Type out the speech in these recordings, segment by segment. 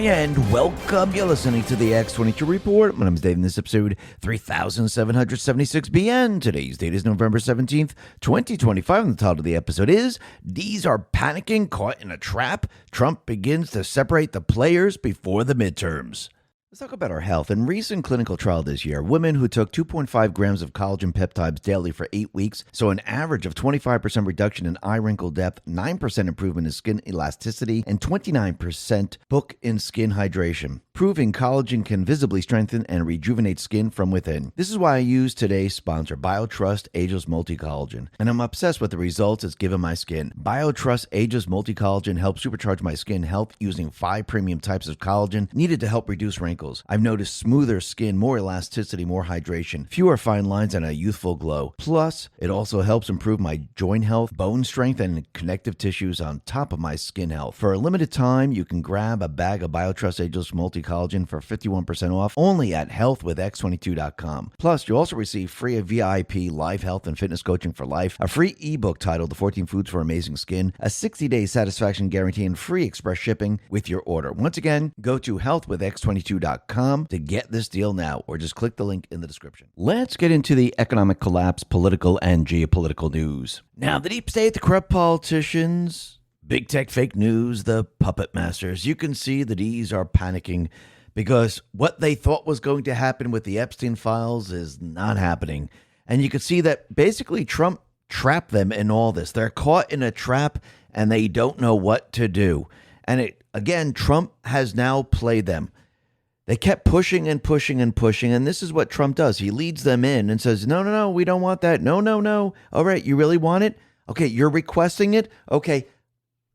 and welcome. You're listening to the X22 Report. My name is Dave, and this episode 3776 BN. Today's date is November 17th, 2025, and the title of the episode is D's Are Panicking, Caught in a Trap. Trump Begins to Separate the Players Before the Midterms. Let's talk about our health. In recent clinical trial this year, women who took 2.5 grams of collagen peptides daily for 8 weeks saw an average of 25% reduction in eye wrinkle depth, 9% improvement in skin elasticity, and 29% book in skin hydration, proving collagen can visibly strengthen and rejuvenate skin from within. This is why I use today's sponsor, BioTrust Ageless Multi-Collagen, and I'm obsessed with the results it's given my skin. BioTrust Ageless Multi-Collagen helps supercharge my skin health using 5 premium types of collagen needed to help reduce wrinkles. I've noticed smoother skin, more elasticity, more hydration, fewer fine lines, and a youthful glow. Plus, it also helps improve my joint health, bone strength, and connective tissues on top of my skin health. For a limited time, you can grab a bag of BioTrust Ageless Multi-Collagen for 51% off only at healthwithx22.com. Plus, you also receive free VIP live health and fitness coaching for life, a free ebook titled The 14 Foods for Amazing Skin, a 60-day satisfaction guarantee, and free express shipping with your order. Once again, go to healthwithx22.com to get this deal now, or just click the link in the description. Let's get into the economic collapse, political and geopolitical news. Now, the deep state, the corrupt politicians, big tech fake news, the puppet masters, you can see the D's are panicking because what they thought was going to happen with the Epstein files is not happening. And you can see that basically Trump trapped them in all this. They're caught in a trap and they don't know what to do. And again, Trump has now played them. They kept pushing and pushing and pushing, and this is what Trump does. He leads them in and says, no, we don't want that. No. All right, you really want it? Okay, you're requesting it? Okay,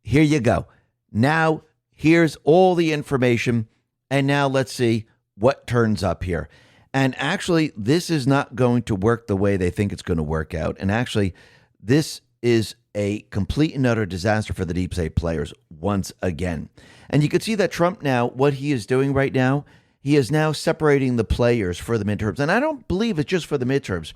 here you go. Now, here's all the information, and now let's see what turns up here. And actually, this is not going to work the way they think it's going to work out. And actually, this is a complete and utter disaster for the deep state players once again. And you can see that Trump now, what he is doing right now, he is now separating the players for the midterms. And I don't believe it's just for the midterms.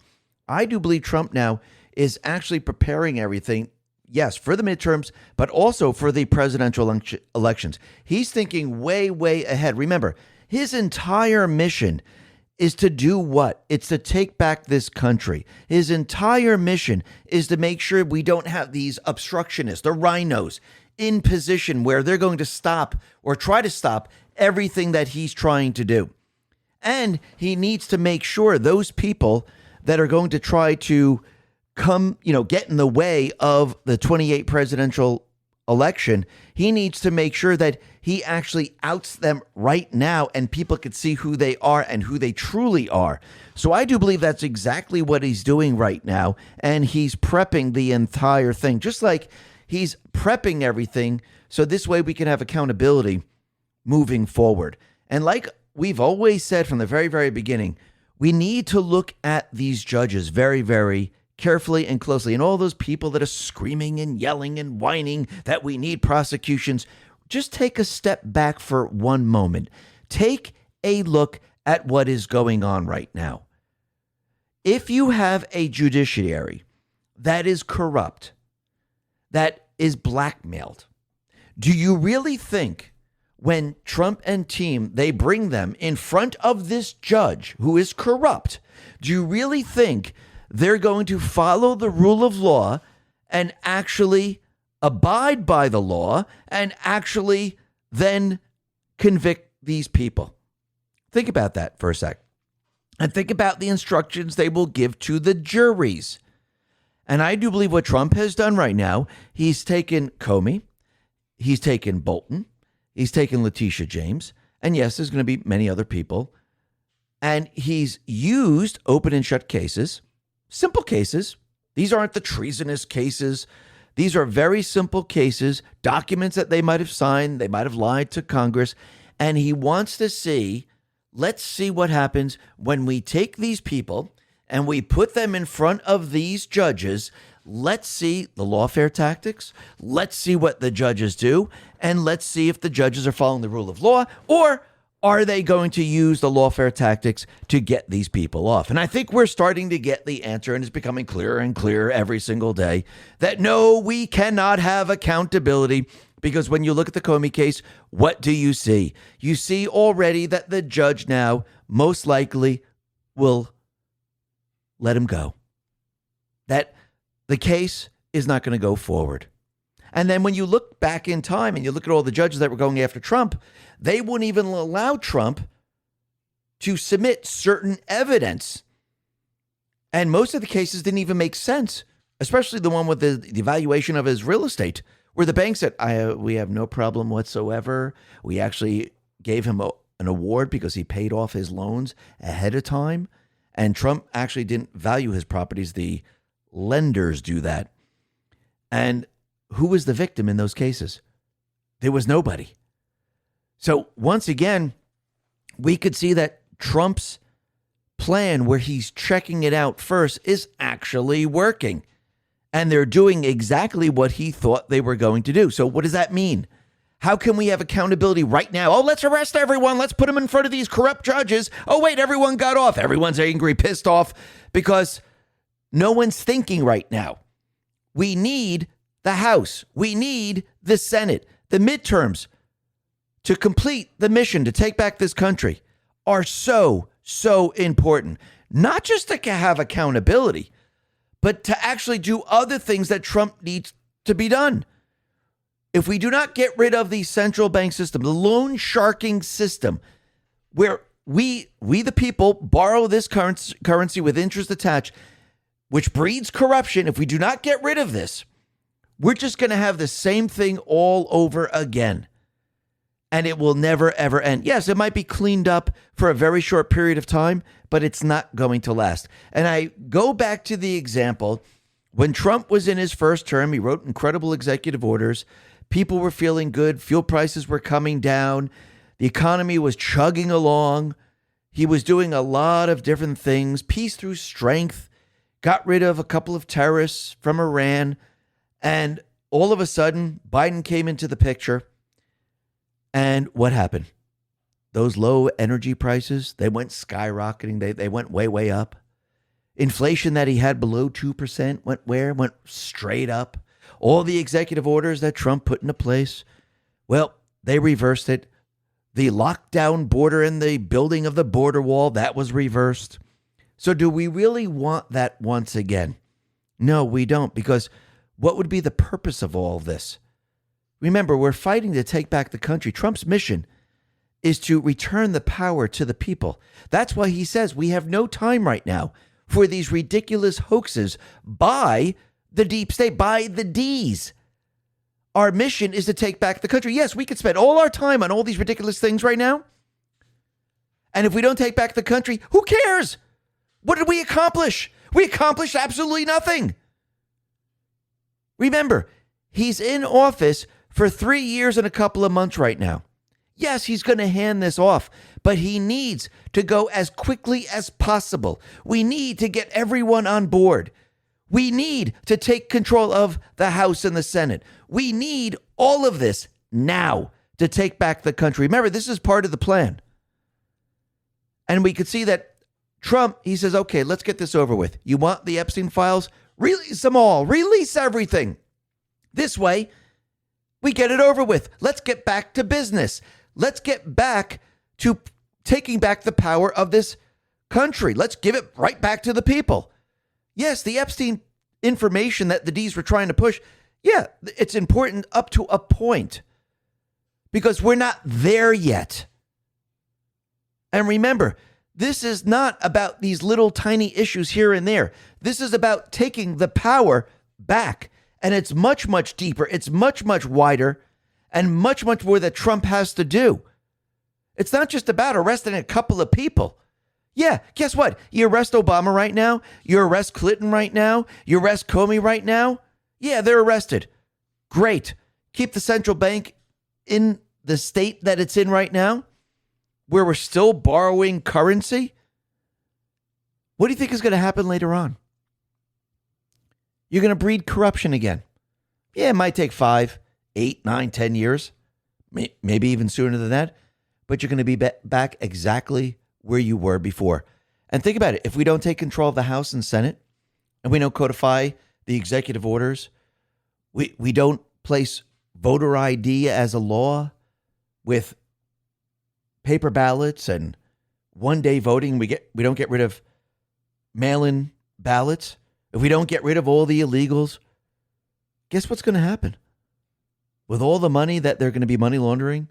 I do believe Trump now is actually preparing everything, yes, for the midterms, but also for the presidential elections. He's thinking way, way ahead. Remember, his entire mission is to do what? It's to take back this country. His entire mission is to make sure we don't have these obstructionists, the rhinos, in position where they're going to stop or try to stop everything that he's trying to do. And he needs to make sure those people that are going to try to get in the way of the 28 presidential election, he needs to make sure that he actually outs them right now and people can see who they are and who they truly are. So I do believe that's exactly what he's doing right now. And he's prepping the entire thing, just like he's prepping everything so this way we can have accountability moving forward. And like we've always said from the very, very beginning, we need to look at these judges very, very carefully and closely. And all those people that are screaming and yelling and whining that we need prosecutions, just take a step back for one moment. Take a look at what is going on right now. If you have a judiciary that is corrupt, that is blackmailed, do you really think when Trump and team, they bring them in front of this judge who is corrupt, do you really think they're going to follow the rule of law and actually abide by the law and actually then convict these people? Think about that for a sec. And think about the instructions they will give to the juries. And I do believe what Trump has done right now, he's taken Comey, he's taken Bolton, he's taken Letitia James, and yes, there's going to be many other people. And he's used open and shut cases, simple cases. These aren't the treasonous cases. These are very simple cases, documents that they might have signed, they might have lied to Congress. And he wants to see, let's see what happens when we take these people and we put them in front of these judges. Let's see the lawfare tactics. Let's see what the judges do. And let's see if the judges are following the rule of law, or are they going to use the lawfare tactics to get these people off? And I think we're starting to get the answer, and it's becoming clearer and clearer every single day that no, we cannot have accountability Because when you look at the Comey case, what do you see? You see already that the judge now most likely will let him go. That the case is not going to go forward. And then when you look back in time and you look at all the judges that were going after Trump, they wouldn't even allow Trump to submit certain evidence. And most of the cases didn't even make sense, especially the one with the evaluation of his real estate, where the bank said, we have no problem whatsoever. We actually gave him an award because he paid off his loans ahead of time. And Trump actually didn't value his properties. The lenders do that. And who was the victim in those cases? There was nobody. So once again, we could see that Trump's plan, where he's checking it out first, is actually working. And they're doing exactly what he thought they were going to do. So what does that mean? How can we have accountability right now? Oh, let's arrest everyone. Let's put them in front of these corrupt judges. Oh, wait, everyone got off. Everyone's angry, pissed off, because no one's thinking right now. We need the House. We need the Senate. The midterms to complete the mission to take back this country are so important. Not just to have accountability, but to actually do other things that Trump needs to be done. If we do not get rid of the central bank system, the loan sharking system, where we the people borrow this currency with interest attached, which breeds corruption, if we do not get rid of this, we're just going to have the same thing all over again. And it will never, ever end. Yes, it might be cleaned up for a very short period of time, but it's not going to last. And I go back to the example, when Trump was in his first term, he wrote incredible executive orders. People were feeling good. Fuel prices were coming down. The economy was chugging along. He was doing a lot of different things. Peace through strength. Got rid of a couple of terrorists from Iran. And all of a sudden, Biden came into the picture. And what happened? Those low energy prices, they went skyrocketing. They went way up. Inflation that he had below 2% went where? Went straight up. All the executive orders that Trump put into place, well, they reversed it. The lockdown border and the building of the border wall, that was reversed. So do we really want that once again? No, we don't, because what would be the purpose of all this? Remember, we're fighting to take back the country. Trump's mission is to return the power to the people. That's why he says we have no time right now for these ridiculous hoaxes by the deep state, by the D's. Our mission is to take back the country. Yes, we could spend all our time on all these ridiculous things right now. And if we don't take back the country, who cares? What did we accomplish? We accomplished absolutely nothing. Remember, he's in office for 3 years and a couple of months right now. Yes, he's going to hand this off, but he needs to go as quickly as possible. We need to get everyone on board. We need to take control of the House and the Senate. We need all of this now to take back the country. Remember, this is part of the plan. And we could see that Trump, he says, okay, let's get this over with. You want the Epstein files? Release them all. Release everything. This way, we get it over with. Let's get back to business. Let's get back to taking back the power of this country. Let's give it right back to the people. Yes, the Epstein information that the D's were trying to push, yeah, it's important up to a point because we're not there yet. And remember, this is not about these little tiny issues here and there. This is about taking the power back. And it's much, much deeper. It's much, much wider and much, much more that Trump has to do. It's not just about arresting a couple of people. Yeah, guess what? You arrest Obama right now. You arrest Clinton right now. You arrest Comey right now. Yeah, they're arrested. Great. Keep the central bank in the state that it's in right now, where we're still borrowing currency. What do you think is going to happen later on? You're going to breed corruption again. Yeah, it might take 5, 8, 9, 10 years, maybe even sooner than that, but you're going to be back exactly where you were before. And think about it. If we don't take control of the House and Senate, and we don't codify the executive orders, we don't place voter ID as a law with paper ballots and one-day voting, we don't get rid of mail-in ballots, if we don't get rid of all the illegals, guess what's going to happen? With all the money that they're going to be money laundering,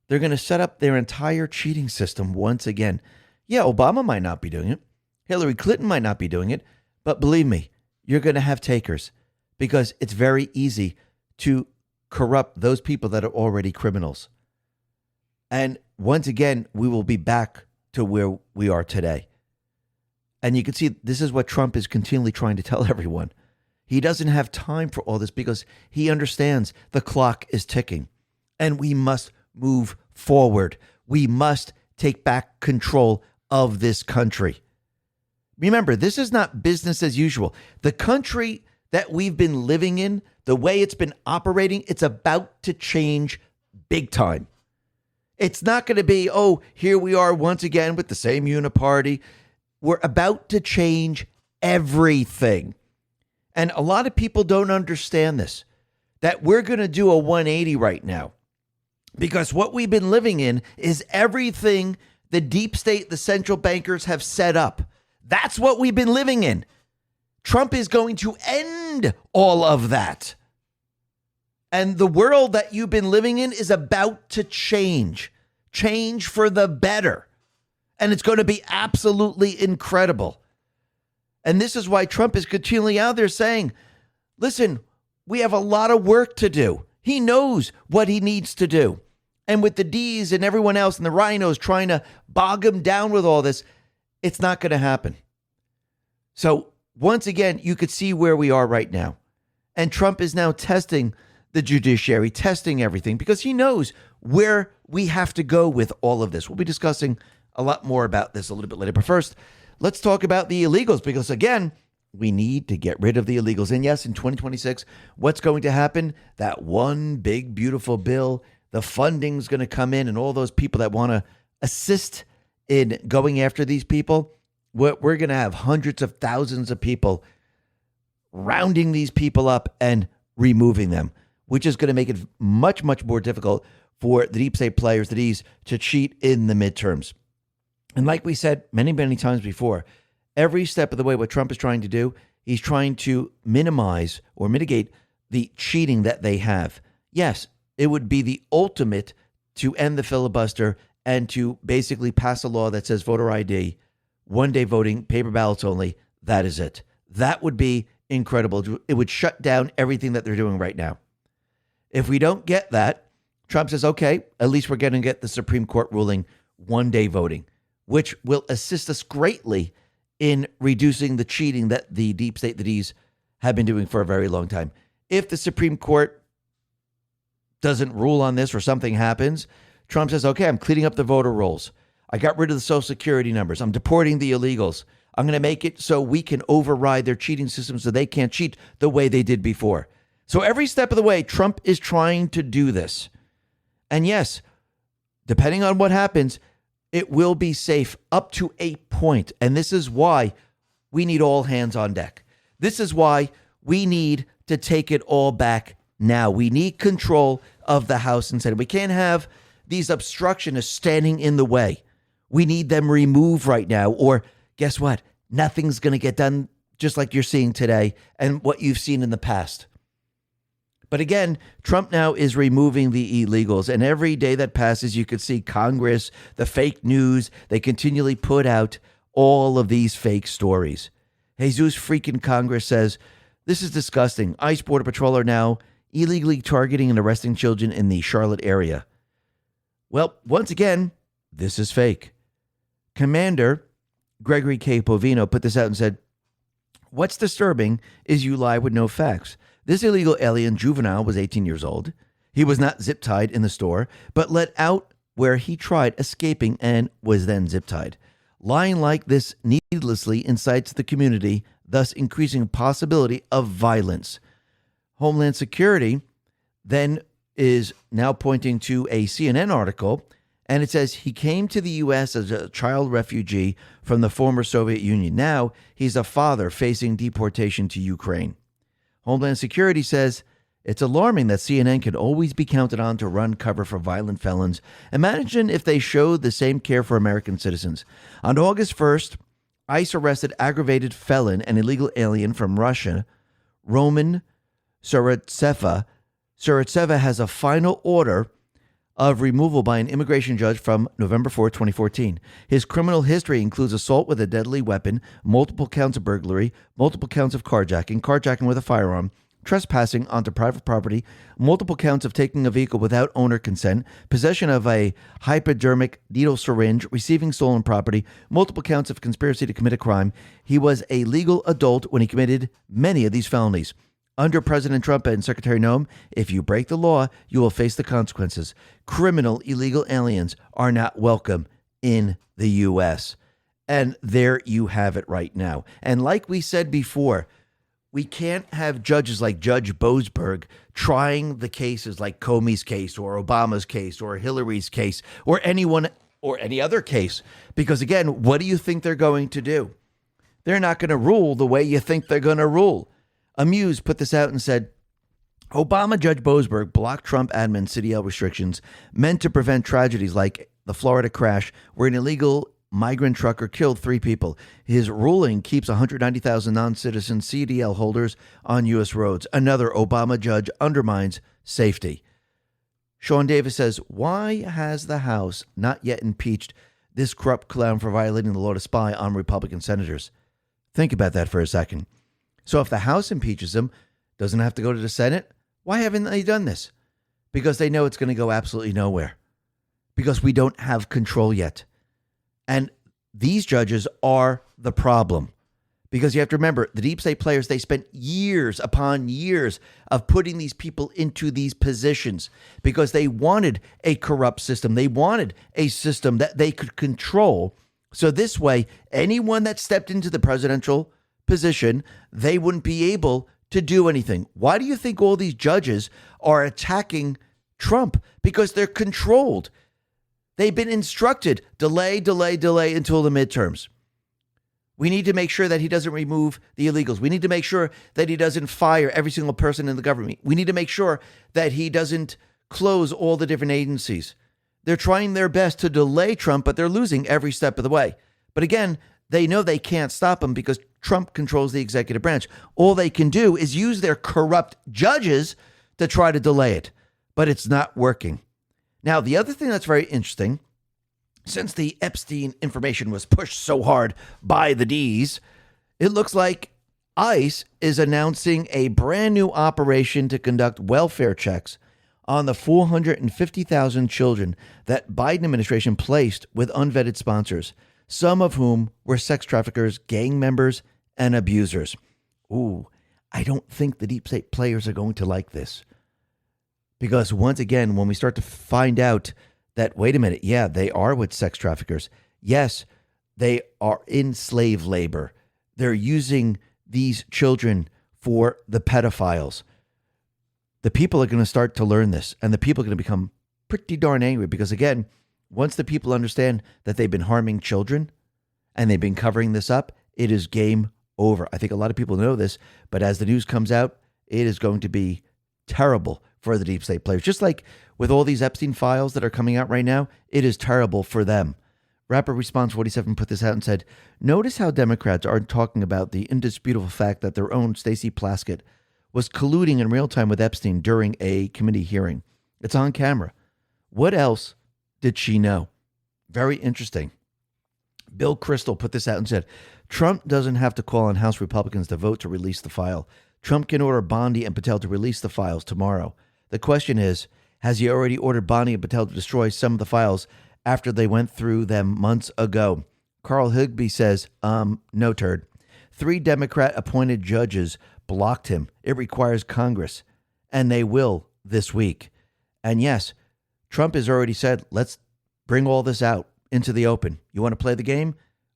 they're going to set up their entire cheating system once again. Yeah, Obama might not be doing it. Hillary Clinton might not be doing it. But believe me, you're going to have takers because it's very easy to corrupt those people that are already criminals. And once again, we will be back to where we are today. And you can see this is what Trump is continually trying to tell everyone. He doesn't have time for all this because he understands the clock is ticking and we must move forward. We must take back control of this country. Remember, this is not business as usual. The country that we've been living in, the way it's been operating, it's about to change big time. It's not going to be, oh, here we are once again with the same uniparty. We're about to change everything. And a lot of people don't understand this, that we're going to do a 180 right now. Because what we've been living in is everything the deep state, the central bankers have set up. That's what we've been living in. Trump is going to end all of that. And the world that you've been living in is about to change for the better. And it's going to be absolutely incredible. And this is why Trump is continually out there saying, listen, we have a lot of work to do. He knows what he needs to do. And with the D's and everyone else and the rhinos trying to bog him down with all this, it's not going to happen. So once again, you could see where we are right now. And Trump is now testing the judiciary, testing everything, because he knows where we have to go with all of this. We'll be discussing a lot more about this a little bit later. But first, let's talk about the illegals, because again, we need to get rid of the illegals. And yes, in 2026, what's going to happen? That one big, beautiful bill, the funding's going to come in, and all those people that want to assist in going after these people, we're going to have hundreds of thousands of people rounding these people up and removing them, which is going to make it much, much more difficult for the deep state players, the D's, to cheat in the midterms. And like we said many, many times before, every step of the way, what Trump is trying to do, he's trying to minimize or mitigate the cheating that they have. Yes, it would be the ultimate to end the filibuster and to basically pass a law that says voter ID, one-day voting, paper ballots only. That is it. That would be incredible. It would shut down everything that they're doing right now. If we don't get that, Trump says, okay, at least we're going to get the Supreme Court ruling one-day voting, which will assist us greatly in reducing the cheating that the deep state, the D's, have been doing for a very long time. If the Supreme Court doesn't rule on this or something happens, Trump says, okay, I'm cleaning up the voter rolls. I got rid of the Social Security numbers. I'm deporting the illegals. I'm going to make it so we can override their cheating system so they can't cheat the way they did before. So every step of the way, Trump is trying to do this. And yes, depending on what happens, it will be safe up to a point. And this is why we need all hands on deck. This is why we need to take it all back now. We need control of the House and Senate. We can't have these obstructionists standing in the way. We need them removed right now. Or guess what? Nothing's going to get done, just like you're seeing today and what you've seen in the past. But again, Trump now is removing the illegals. And every day that passes, you could see Congress, the fake news, they continually put out all of these fake stories. Jesus freaking Congress says, this is disgusting. ICE Border Patrol are now illegally targeting and arresting children in the Charlotte area. Well, once again, this is fake. Commander Gregory K. Povino put this out and said, what's disturbing is you lie with no facts. This illegal alien juvenile was 18 years old. He was not zip-tied in the store, but let out where he tried escaping and was then zip-tied. Lying like this needlessly incites the community, thus increasing possibility of violence. Homeland Security then is now pointing to a CNN article, and it says he came to the U.S. as a child refugee from the former Soviet Union. Now he's a father facing deportation to Ukraine. Homeland Security says It's alarming that CNN can always be counted on to run cover for violent felons. Imagine if they showed the same care for American citizens. On August 1st, ICE arrested aggravated felon and illegal alien from Russia, Roman Surotseva. Surotseva has a final order of removal by an immigration judge from November 4, 2014. His criminal history includes assault with a deadly weapon, multiple counts of burglary, multiple counts of carjacking, carjacking with a firearm, trespassing onto private property, multiple counts of taking a vehicle without owner consent, possession of a hypodermic needle syringe, receiving stolen property, multiple counts of conspiracy to commit a crime. He was a legal adult when he committed many of these felonies. Under President Trump and Secretary Noem, if you break the law, you will face the consequences. Criminal illegal aliens are not welcome in the U.S. And there you have it right now. And like we said before, we can't have judges like Judge Boasberg trying the cases like Comey's case or Obama's case or Hillary's case or anyone or any other case. Because again, what do you think they're going to do? They're not going to rule the way you think they're going to rule. Amuse put this out and said, Obama Judge Boasberg blocked Trump admin CDL restrictions meant to prevent tragedies like the Florida crash where an illegal migrant trucker killed 3 people. His ruling keeps 190,000 non-citizen CDL holders on U.S. roads. Another Obama judge undermines safety. Sean Davis says, why has the House not yet impeached this corrupt clown for violating the law to spy on Republican senators? Think about that for a second. So if the House impeaches him, doesn't have to go to the Senate, why haven't they done this? Because they know it's going to go absolutely nowhere. Because we don't have control yet. And these judges are the problem. Because you have to remember, the deep state players, they spent years upon years of putting these people into these positions because they wanted a corrupt system. They wanted a system that they could control. So this way, anyone that stepped into the presidential position, they wouldn't be able to do anything. Why do you think all these judges are attacking Trump? Because they're controlled. They've been instructed, delay until the midterms. We need to make sure that he doesn't remove the illegals. We need to make sure that he doesn't fire every single person in the government. We need to make sure that he doesn't close all the different agencies. They're trying their best to delay Trump, but they're losing every step of the way. But again, they know they can't stop him because Trump controls the executive branch. All they can do is use their corrupt judges to try to delay it, but it's not working. Now, the other thing that's very interesting, since the Epstein information was pushed so hard by the D's, it looks like ICE is announcing a brand new operation to conduct welfare checks on the 450,000 children that Biden administration placed with unvetted sponsors, some of whom were sex traffickers, gang members, and abusers. Ooh, I don't think the deep state players are going to like this. Because once again, when we start to find out that, wait a minute, yeah, they are with sex traffickers. Yes, they are in slave labor. They're using these children for the pedophiles. The people are going to start to learn this, and the people are going to become pretty darn angry because, again, once the people understand that they've been harming children and they've been covering this up, it is game over. I think a lot of people know this, but as the news comes out, it is going to be terrible for the deep state players. Just like with all these Epstein files that are coming out right now, it is terrible for them. Rapid Response 47 put this out and said, notice how Democrats aren't talking about the indisputable fact that their own Stacey Plaskett was colluding in real time with Epstein during a committee hearing. It's on camera. What else did she know? Very interesting. Bill Kristol put this out and said, Trump doesn't have to call on House Republicans to vote to release the file. Trump can order Bondi and Patel to release the files tomorrow. The question is, has he already ordered Bondi and Patel to destroy some of the files after they went through them months ago? Carl Higbee says, no turd. 3 Democrat-appointed judges blocked him. It requires Congress, and they will this week. And yes, Trump has already said, let's bring all this out into the open. You want to play the game?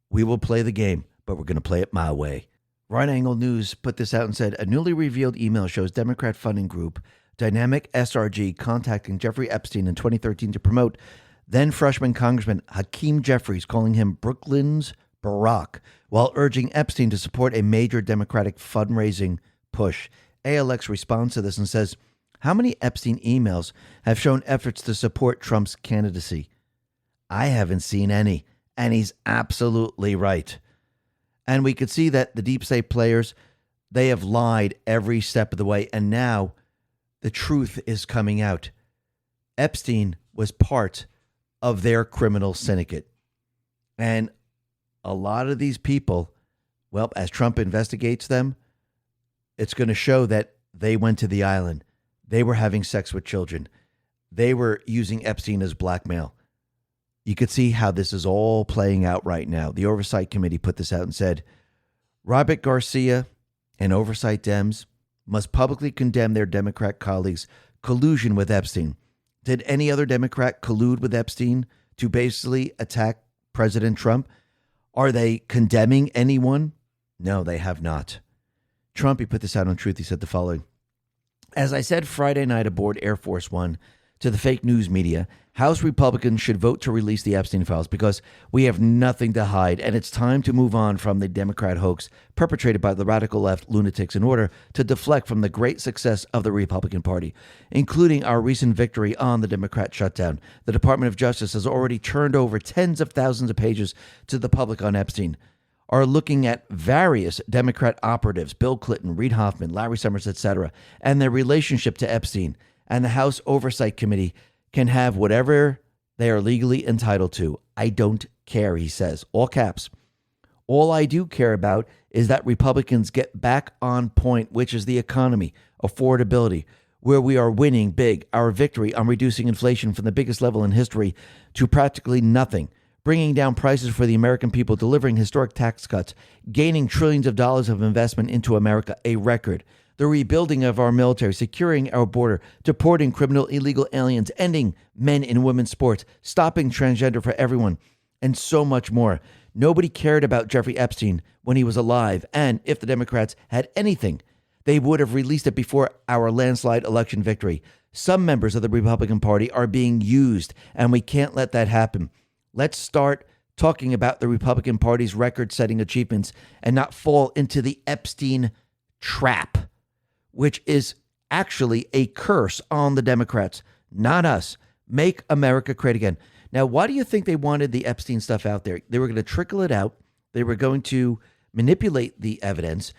We will play the game, but we're going to play it my way. Right Angle News put this out and said, a newly revealed email shows Democrat funding group Dynamic SRG contacting Jeffrey Epstein in 2013 to promote then freshman Congressman Hakeem Jeffries, calling him Brooklyn's Barack, while urging Epstein to support a major Democratic fundraising push. ALX responds to this and says, How many Epstein emails have shown efforts to support Trump's candidacy? I haven't seen any, and he's absolutely right. And we could see that the deep state players, they have lied every step of the way, and now the truth is coming out. Epstein was part of their criminal syndicate. And a lot of these people, well, as Trump investigates them, it's going to show that they went to the island. They were having sex with children. They were using Epstein as blackmail. You could see how this is all playing out right now. The Oversight Committee put this out and said, Robert Garcia and Oversight Dems must publicly condemn their Democrat colleagues' collusion with Epstein. Did any other Democrat collude with Epstein to basically attack President Trump? Are they condemning anyone? No, they have not. Trump, he put this out on Truth. He said the following. As I said Friday night aboard Air Force One to the fake news media, House Republicans should vote to release the Epstein files because we have nothing to hide, and it's time to move on from the Democrat hoax perpetrated by the radical left lunatics in order to deflect from the great success of the Republican Party, including our recent victory on the Democrat shutdown. The Department of Justice has already turned over tens of thousands of pages to the public on Epstein. Are looking at various Democrat operatives, Bill Clinton, Reid Hoffman, Larry Summers, etc., and their relationship to Epstein. And the House Oversight Committee can have whatever they are legally entitled to. I don't care, he says, all caps. All I do care about is that Republicans get back on point, which is the economy, affordability, where we are winning big. Our victory on reducing inflation from the biggest level in history to practically nothing, bringing down prices for the American people, delivering historic tax cuts, gaining trillions of dollars of investment into America, a record. The rebuilding of our military, securing our border, deporting criminal illegal aliens, ending men and women's sports, stopping transgender for everyone, and so much more. Nobody cared about Jeffrey Epstein when he was alive, and if the Democrats had anything, they would have released it before our landslide election victory. Some members of the Republican Party are being used, and we can't let that happen. Let's start talking about the Republican Party's record-setting achievements and not fall into the Epstein trap, which is actually a curse on the Democrats, not us. Make America great again. Now, why do you think they wanted the Epstein stuff out there? They were going to trickle it out. They were going to manipulate the evidence.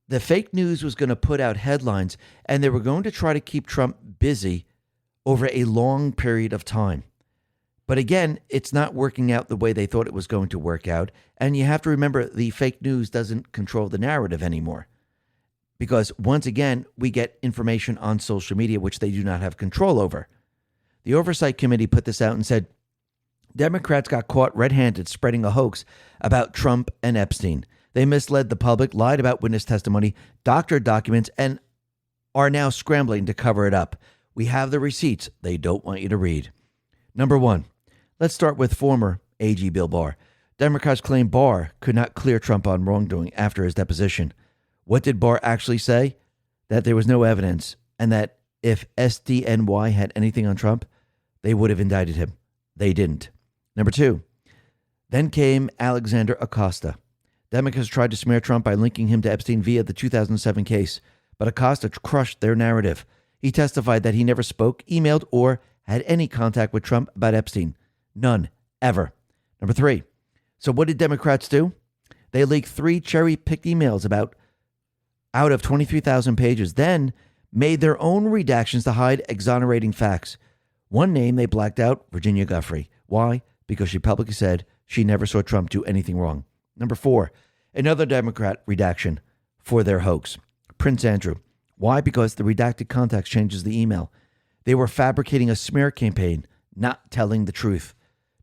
The fake news was going to put out headlines, and they were going to try to keep Trump busy over a long period of time. But again, it's not working out the way they thought it was going to work out. And you have to remember, the fake news doesn't control the narrative anymore. Because once again, we get information on social media, which they do not have control over. The Oversight Committee put this out and said, Democrats got caught red-handed spreading a hoax about Trump and Epstein. They misled the public, lied about witness testimony, doctored documents, and are now scrambling to cover it up. We have the receipts they don't want you to read. Number one, let's start with former AG Bill Barr. Democrats claim Barr could not clear Trump on wrongdoing after his deposition. What did Barr actually say? That there was no evidence, and that if SDNY had anything on Trump, they would have indicted him. They didn't. Number two, then came Alexander Acosta. Democrats tried to smear Trump by linking him to Epstein via the 2007 case, but Acosta crushed their narrative. He testified that he never spoke, emailed, or had any contact with Trump about Epstein. None, ever. Number three, so what did Democrats do? They leaked 3 cherry-picked emails out of 23,000 pages, then made their own redactions to hide exonerating facts. One name they blacked out, Virginia Giuffre. Why? Because she publicly said she never saw Trump do anything wrong. Number 4, another Democrat redaction for their hoax, Prince Andrew. Why? Because the redacted context changes the email. They were fabricating a smear campaign, not telling the truth.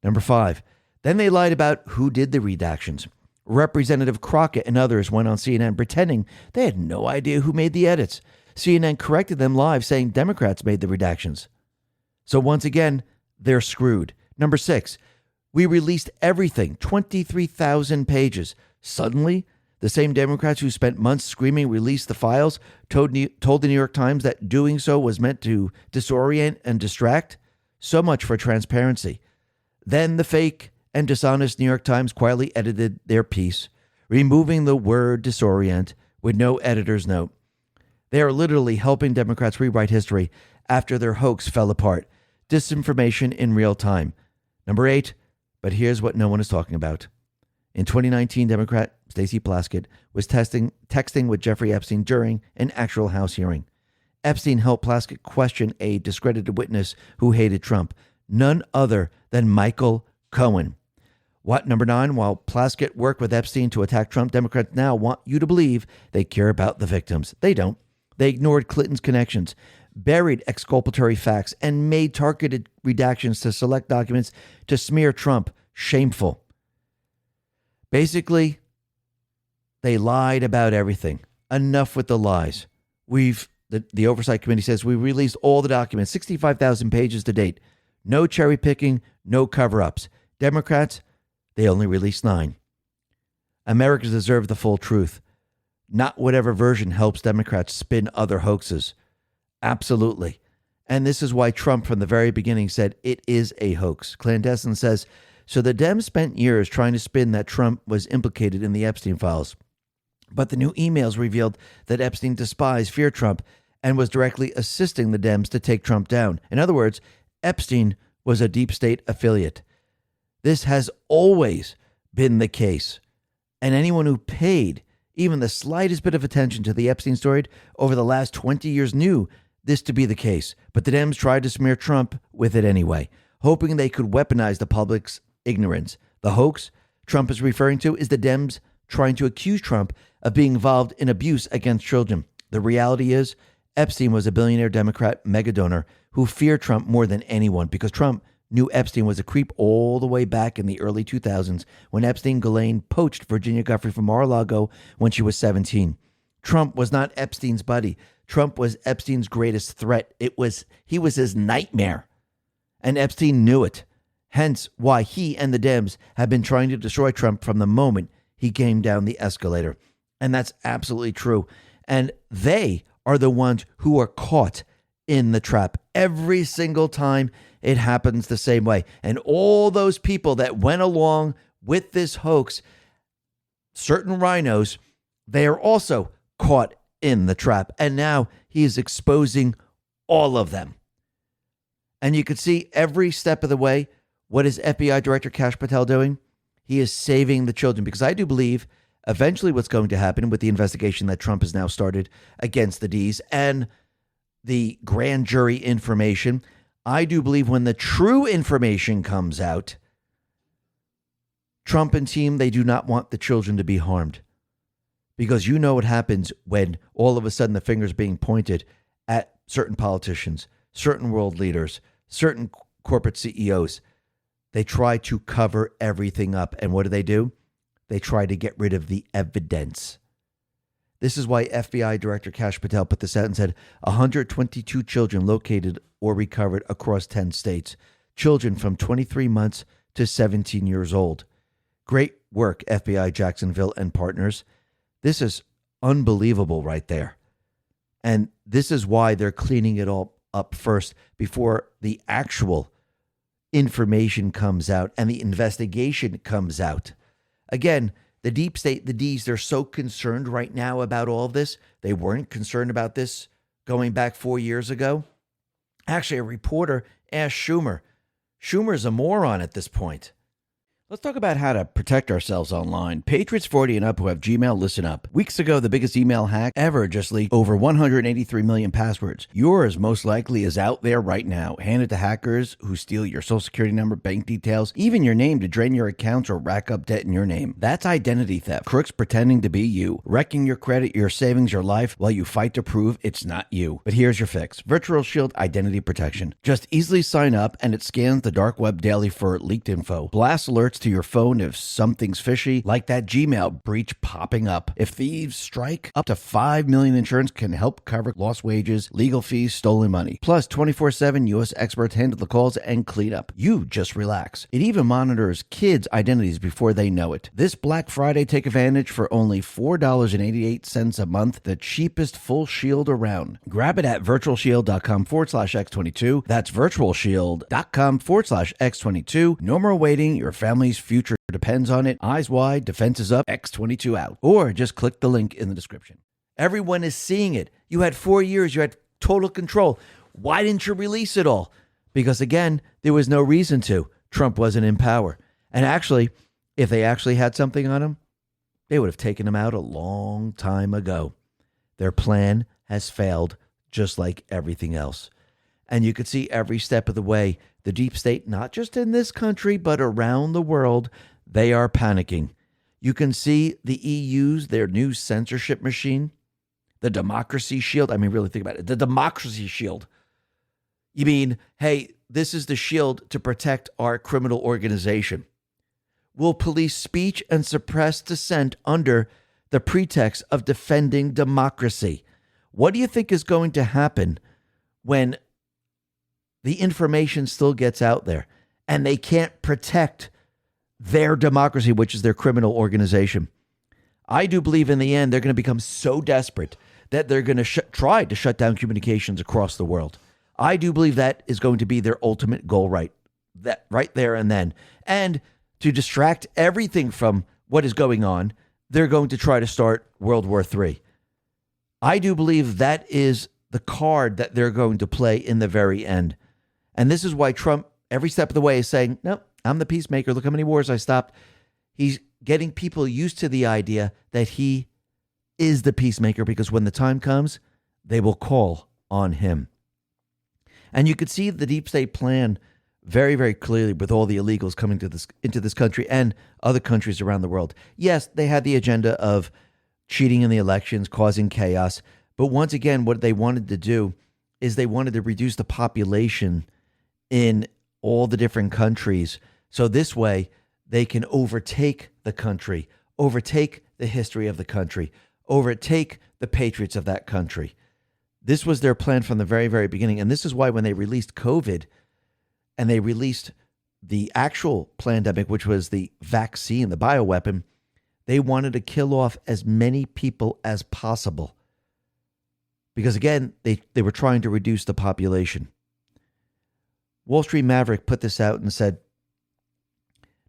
Number 5, then they lied about who did the redactions. Representative Crockett and others went on CNN pretending they had no idea who made the edits. CNN corrected them live, saying Democrats made the redactions. So once again, they're screwed. Number 6, we released everything, 23,000 pages. Suddenly, the same Democrats who spent months screaming release the files told the New York Times that doing so was meant to disorient and distract. So much for transparency. Then the fake and dishonest New York Times quietly edited their piece, removing the word disorient with no editor's note. They are literally helping Democrats rewrite history after their hoax fell apart. Disinformation in real time. Number 8, but here's what no one is talking about. In 2019, Democrat Stacey Plaskett was texting with Jeffrey Epstein during an actual House hearing. Epstein helped Plaskett question a discredited witness who hated Trump, none other than Michael Cohen. Number 9, while Plaskett worked with Epstein to attack Trump, Democrats now want you to believe they care about the victims. They don't. They ignored Clinton's connections, buried exculpatory facts, and made targeted redactions to select documents to smear Trump. Shameful. Basically, they lied about everything. Enough with the lies. The Oversight Committee says we released all the documents, 65,000 pages to date. No cherry picking, no cover-ups. Democrats, they only released 9. Americans deserve the full truth, not whatever version helps Democrats spin other hoaxes. Absolutely. And this is why Trump from the very beginning said it is a hoax. Clandestine says, so the Dems spent years trying to spin that Trump was implicated in the Epstein files. But the new emails revealed that Epstein despised, feared Trump, and was directly assisting the Dems to take Trump down. In other words, Epstein was a deep state affiliate. This has always been the case. And anyone who paid even the slightest bit of attention to the Epstein story over the last 20 years knew this to be the case. But the Dems tried to smear Trump with it anyway, hoping they could weaponize the public's ignorance. The hoax Trump is referring to is the Dems trying to accuse Trump of being involved in abuse against children. The reality is, Epstein was a billionaire Democrat megadonor who feared Trump more than anyone because Trump knew Epstein was a creep all the way back in the early 2000s when Epstein-Ghislaine poached Virginia Giuffre from Mar-a-Lago when she was 17. Trump was not Epstein's buddy. Trump was Epstein's greatest threat. He was his nightmare. And Epstein knew it. Hence why he and the Dems have been trying to destroy Trump from the moment he came down the escalator. And that's absolutely true. And they are the ones who are caught in the trap. Every single time it happens the same way. And all those people that went along with this hoax, certain rhinos, they are also caught in the trap. And now he is exposing all of them. And you can see every step of the way, what is FBI Director Kash Patel doing? He is saving the children, because I do believe eventually what's going to happen with the investigation that Trump has now started against the Ds and the grand jury information, I do believe when the true information comes out, Trump and team, they do not want the children to be harmed. Because you know what happens when all of a sudden the finger's being pointed at certain politicians, certain world leaders, certain corporate CEOs. They try to cover everything up. And what do? They try to get rid of the evidence. This is why FBI Director Kash Patel put this out and said 122 children located or recovered across 10 states. Children from 23 months to 17 years old. Great work, FBI Jacksonville and partners. This is unbelievable right there. And this is why they're cleaning it all up first before the actual information comes out and the investigation comes out. Again, the deep state, the Ds, they're so concerned right now about all of this. They weren't concerned about this going back 4 years ago. Actually, a reporter asked Schumer. Schumer's a moron at this point. Let's talk about how to protect ourselves online. Patriots 40 and up who have Gmail, listen up. Weeks ago, the biggest email hack ever just leaked over 183 million passwords. Yours most likely is out there right now, handed to hackers who steal your social security number, bank details, even your name to drain your accounts or rack up debt in your name. That's identity theft. Crooks pretending to be you, wrecking your credit, your savings, your life while you fight to prove it's not you. But here's your fix. Virtual Shield Identity Protection. Just easily sign up and it scans the dark web daily for leaked info. Blast alerts to your phone if something's fishy, like that Gmail breach popping up. If thieves strike, up to $5 million insurance can help cover lost wages, legal fees, stolen money. Plus, 24/7 U.S. experts handle the calls and clean up. You just relax. It even monitors kids' identities before they know it. This Black Friday, take advantage for only $4.88 a month, the cheapest full shield around. Grab it at virtualshield.com/X22. That's virtualshield.com/X22. No more waiting. Your family's future depends on it. Eyes wide, defenses up, X22 out. Or just click the link in the description. Everyone is seeing it. You had 4 years. You had total control. Why didn't you release it all? Because again, there was no reason to. Trump wasn't in power. And actually, if they actually had something on him, they would have taken him out a long time ago. Their plan has failed, just like everything else. And you could see every step of the way, the deep state, not just in this country, but around the world, they are panicking. You can see the EU's, their new censorship machine, the democracy shield. I mean, really think about it. The democracy shield. You mean, hey, this is the shield to protect our criminal organization. Will police speech and suppress dissent under the pretext of defending democracy? What do you think is going to happen when the information still gets out there and they can't protect their democracy, which is their criminal organization? I do believe in the end they're going to become so desperate that they're going to try to shut down communications across the world. I do believe that is going to be their ultimate goal right there and then. And to distract everything from what is going on, they're going to try to start World War III. I do believe that is the card that they're going to play in the very end. And this is why Trump, every step of the way, is saying, no, I'm the peacemaker. Look how many wars I stopped. He's getting people used to the idea that he is the peacemaker, because when the time comes, they will call on him. And you could see the deep state plan very, very clearly with all the illegals coming to into this country and other countries around the world. Yes, they had the agenda of cheating in the elections, causing chaos. But once again, what they wanted to do is they wanted to reduce the population in all the different countries. So this way, they can overtake the country, overtake the history of the country, overtake the patriots of that country. This was their plan from the very, very beginning. And this is why when they released COVID and they released the actual pandemic, which was the vaccine, the bioweapon, they wanted to kill off as many people as possible. Because again, they were trying to reduce the population. Wall Street Maverick put this out and said,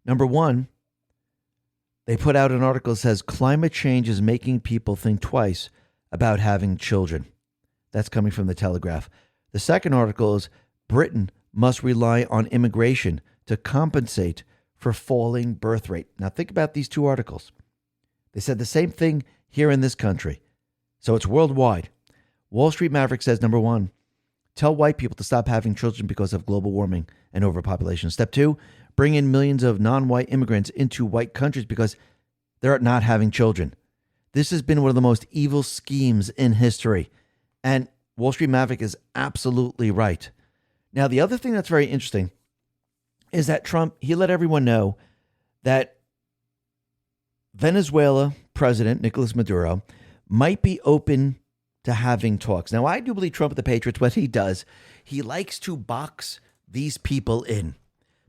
number one, they put out an article that says climate change is making people think twice about having children. That's coming from the Telegraph. The second article is Britain must rely on immigration to compensate for falling birth rate. Now think about these two articles. They said the same thing here in this country. So it's worldwide. Wall Street Maverick says, number one, tell white people to stop having children because of global warming and overpopulation. Step two, bring in millions of non-white immigrants into white countries because they're not having children. This has been one of the most evil schemes in history. And Wall Street Maverick is absolutely right. Now, the other thing that's very interesting is that Trump, he let everyone know that Venezuela President Nicolas Maduro might be open to having talks. Now, I do believe Trump, the Patriots, what he does, he likes to box these people in.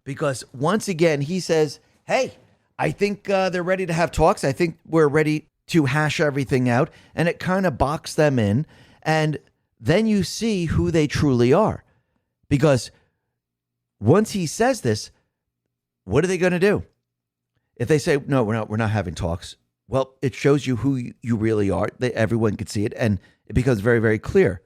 Because once again, he says, hey, I think they're ready to have talks. I think we're ready to hash everything out. And it kind of boxed them in. And then you see who they truly are. Because once he says this, what are they going to do? If they say, no, we're not having talks, well, it shows you who you really are. Everyone can see it, and it becomes very, very clear.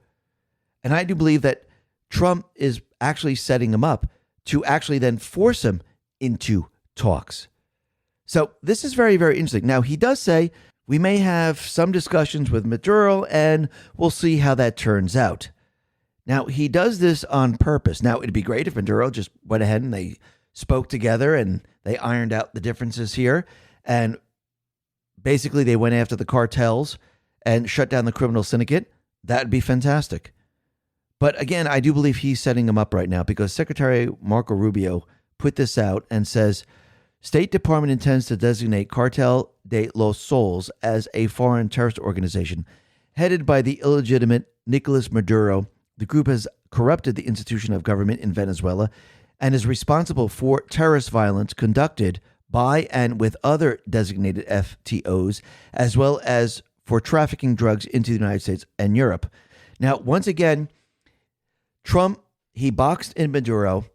And I do believe that Trump is actually setting him up to actually then force him into talks. So this is very, very interesting. Now, he does say we may have some discussions with Maduro, and we'll see how that turns out. Now, he does this on purpose. Now, it'd be great if Maduro just went ahead and they spoke together and they ironed out the differences here. And basically, they went after the cartels and shut down the criminal syndicate. That'd be fantastic. But again, I do believe he's setting him up right now because Secretary Marco Rubio put this out and says, State Department intends to designate Cartel de los Soles as a foreign terrorist organization headed by the illegitimate Nicolas Maduro. The group has corrupted the institution of government in Venezuela and is responsible for terrorist violence conducted by and with other designated FTOs, as well as for trafficking drugs into the United States and Europe. Now, once again, Trump, he boxed in Maduro,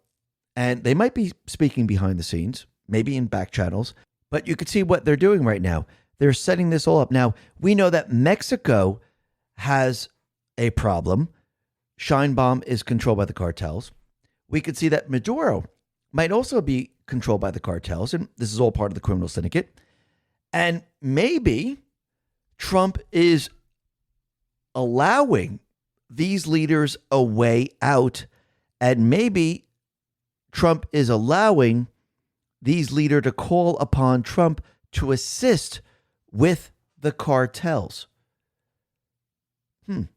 and they might be speaking behind the scenes, maybe in back channels, but you can see what they're doing right now. They're setting this all up. Now, we know that Mexico has a problem. Scheinbaum is controlled by the cartels. We could see that Maduro might also be controlled by the cartels, and this is all part of the criminal syndicate. And maybe Trump is allowing these leaders a way out, and maybe Trump is allowing these leaders to call upon Trump to assist with the cartels.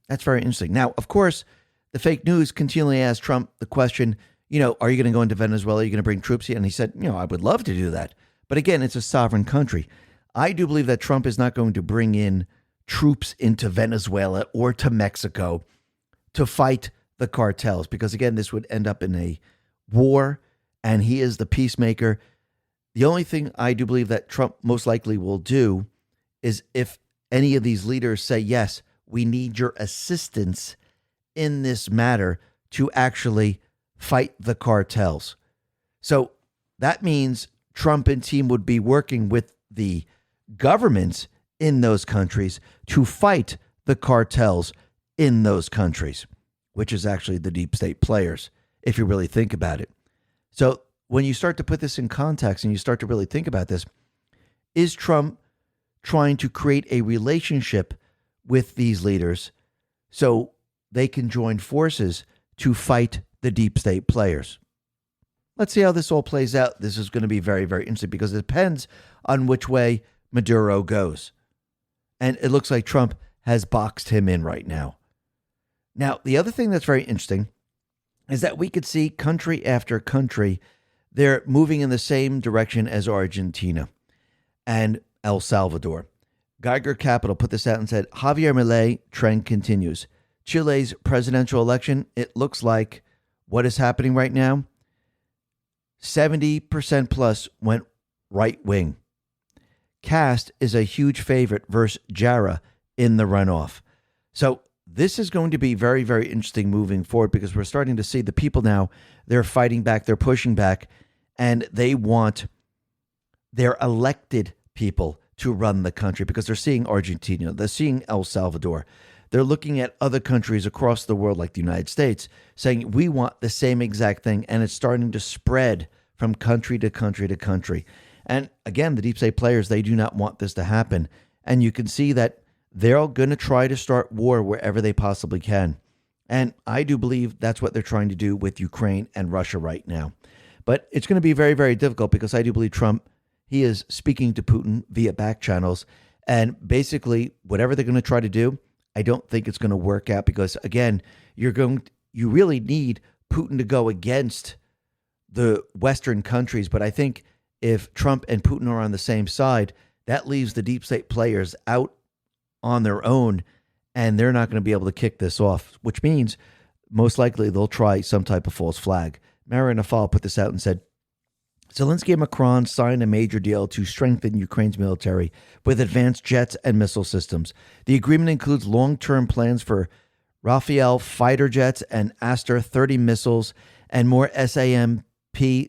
That's very interesting. Now, of course, the fake news continually asked Trump the question, are you going to go into Venezuela? Are you going to bring troops here? And he said, I would love to do that. But again, it's a sovereign country. I do believe that Trump is not going to bring in troops into Venezuela or to Mexico to fight the cartels, because again, this would end up in a war, and he is the peacemaker. The only thing I do believe that Trump most likely will do is if any of these leaders say, yes, we need your assistance in this matter to actually fight the cartels. So that means Trump and team would be working with the governments in those countries to fight the cartels in those countries, which is actually the deep state players, if you really think about it. So when you start to put this in context and you start to really think about this, is Trump trying to create a relationship with these leaders so they can join forces to fight the deep state players? Let's see how this all plays out. This is going to be very, very interesting because it depends on which way Maduro goes. And it looks like Trump has boxed him in right now. Now, the other thing that's very interesting is that we could see country after country, they're moving in the same direction as Argentina and El Salvador. Geiger Capital put this out and said, Javier Milei trend continues. Chile's presidential election, it looks like what is happening right now, 70% plus went right wing. Cast is a huge favorite versus Jara in the runoff. So this is going to be very, very interesting moving forward because we're starting to see the people now, they're fighting back, they're pushing back, and they want their elected people to run the country because they're seeing Argentina, they're seeing El Salvador. They're looking at other countries across the world like the United States saying, we want the same exact thing. And it's starting to spread from country to country to country. And again, the deep state players, they do not want this to happen. And you can see that they're going to try to start war wherever they possibly can. And I do believe that's what they're trying to do with Ukraine and Russia right now. But it's going to be very, very difficult because I do believe Trump, he is speaking to Putin via back channels. And basically, whatever they're going to try to do, I don't think it's going to work out because, again, you really need Putin to go against the Western countries. But I think if Trump and Putin are on the same side, that leaves the deep state players out on their own, and they're not going to be able to kick this off, which means most likely they'll try some type of false flag. Mara Nafal put this out and said, Zelensky and Macron signed a major deal to strengthen Ukraine's military with advanced jets and missile systems. The agreement includes long-term plans for Rafale fighter jets and Aster 30 missiles and more SAMP/T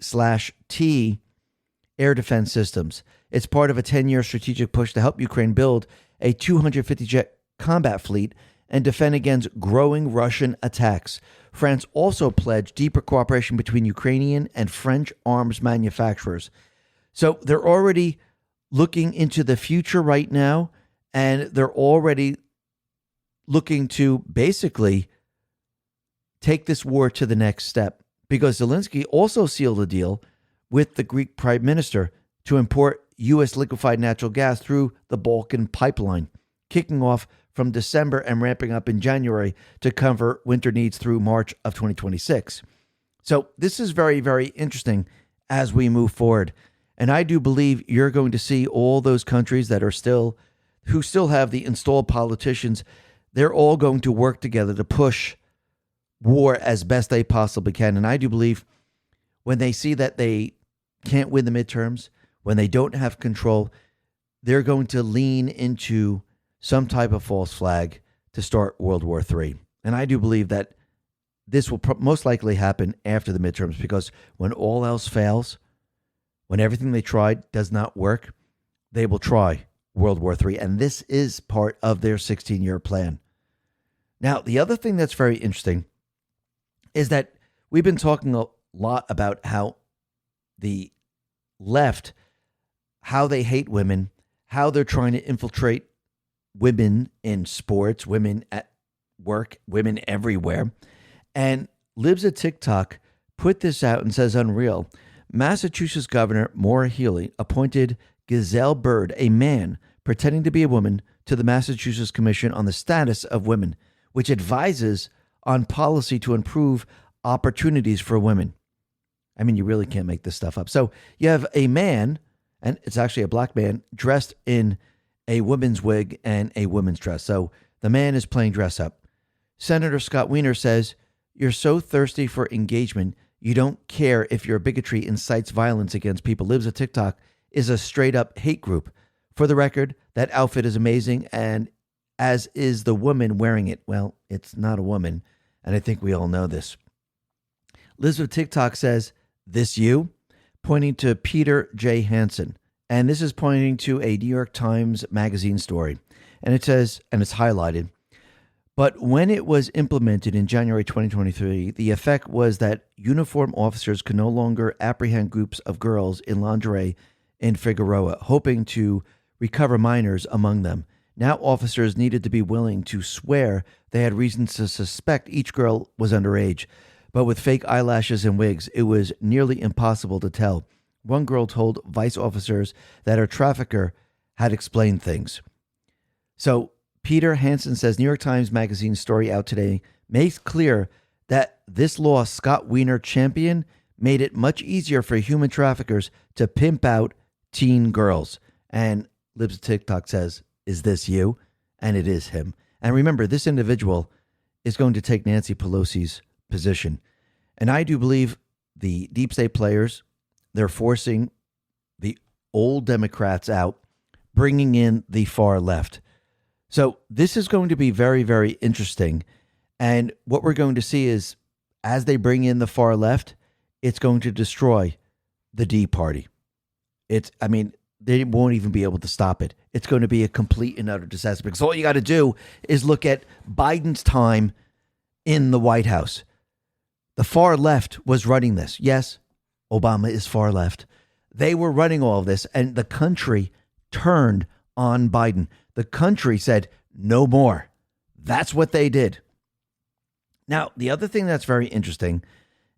air defense systems. It's part of a 10-year strategic push to help Ukraine build a 250-jet combat fleet and defend against growing Russian attacks. France also pledged deeper cooperation between Ukrainian and French arms manufacturers. So they're already looking into the future right now, and they're already looking to basically take this war to the next step because Zelensky also sealed a deal with the Greek prime minister to import U.S. liquefied natural gas through the Balkan pipeline, kicking off from December and ramping up in January to cover winter needs through March of 2026. So this is very, very interesting as we move forward. And I do believe you're going to see all those countries that are who still have the installed politicians, they're all going to work together to push war as best they possibly can. And I do believe when they see that they can't win the midterms, when they don't have control, they're going to lean into some type of false flag to start World War III. And I do believe that this will most likely happen after the midterms because when all else fails, when everything they tried does not work, they will try World War III. And this is part of their 16-year plan. Now, the other thing that's very interesting is that we've been talking a lot about how the left, how they hate women, how they're trying to infiltrate women in sports, women at work, women everywhere. And Libs at TikTok put this out and says unreal. Massachusetts Governor Maura Healey appointed Gazelle Bird, a man pretending to be a woman, to the Massachusetts Commission on the Status of Women, which advises on policy to improve opportunities for women. I mean, you really can't make this stuff up. So you have a man, and it's actually a black man, dressed in a woman's wig and a woman's dress. So the man is playing dress up. Senator Scott Wiener says, "You're so thirsty for engagement, you don't care if your bigotry incites violence against people." Libs at TikTok is a straight up hate group. For the record, that outfit is amazing, and as is the woman wearing it. Well, it's not a woman, and I think we all know this. Liz of TikTok says, "This you?" pointing to Peter J. Hansen. And this is pointing to a New York Times magazine story. And it says, and it's highlighted, "But when it was implemented in January 2023, the effect was that uniformed officers could no longer apprehend groups of girls in lingerie in Figueroa, hoping to recover minors among them. Now officers needed to be willing to swear they had reasons to suspect each girl was underage. But with fake eyelashes and wigs, it was nearly impossible to tell. One girl told vice officers that her trafficker had explained things." So Peter Hansen says New York Times Magazine story out today makes clear that this law Scott Wiener championed made it much easier for human traffickers to pimp out teen girls. And Libs of TikTok says, "Is this you?" And it is him. And remember, this individual is going to take Nancy Pelosi's position. And I do believe the deep state players, they're forcing the old Democrats out, bringing in the far left. So this is going to be very, very interesting. And what we're going to see is as they bring in the far left, it's going to destroy the D party. They won't even be able to stop it. It's going to be a complete and utter disaster because all you got to do is look at Biden's time in the White House. The far left was running this. Yes, Obama is far left. They were running all of this, and the country turned on Biden. The country said, no more. That's what they did. Now, the other thing that's very interesting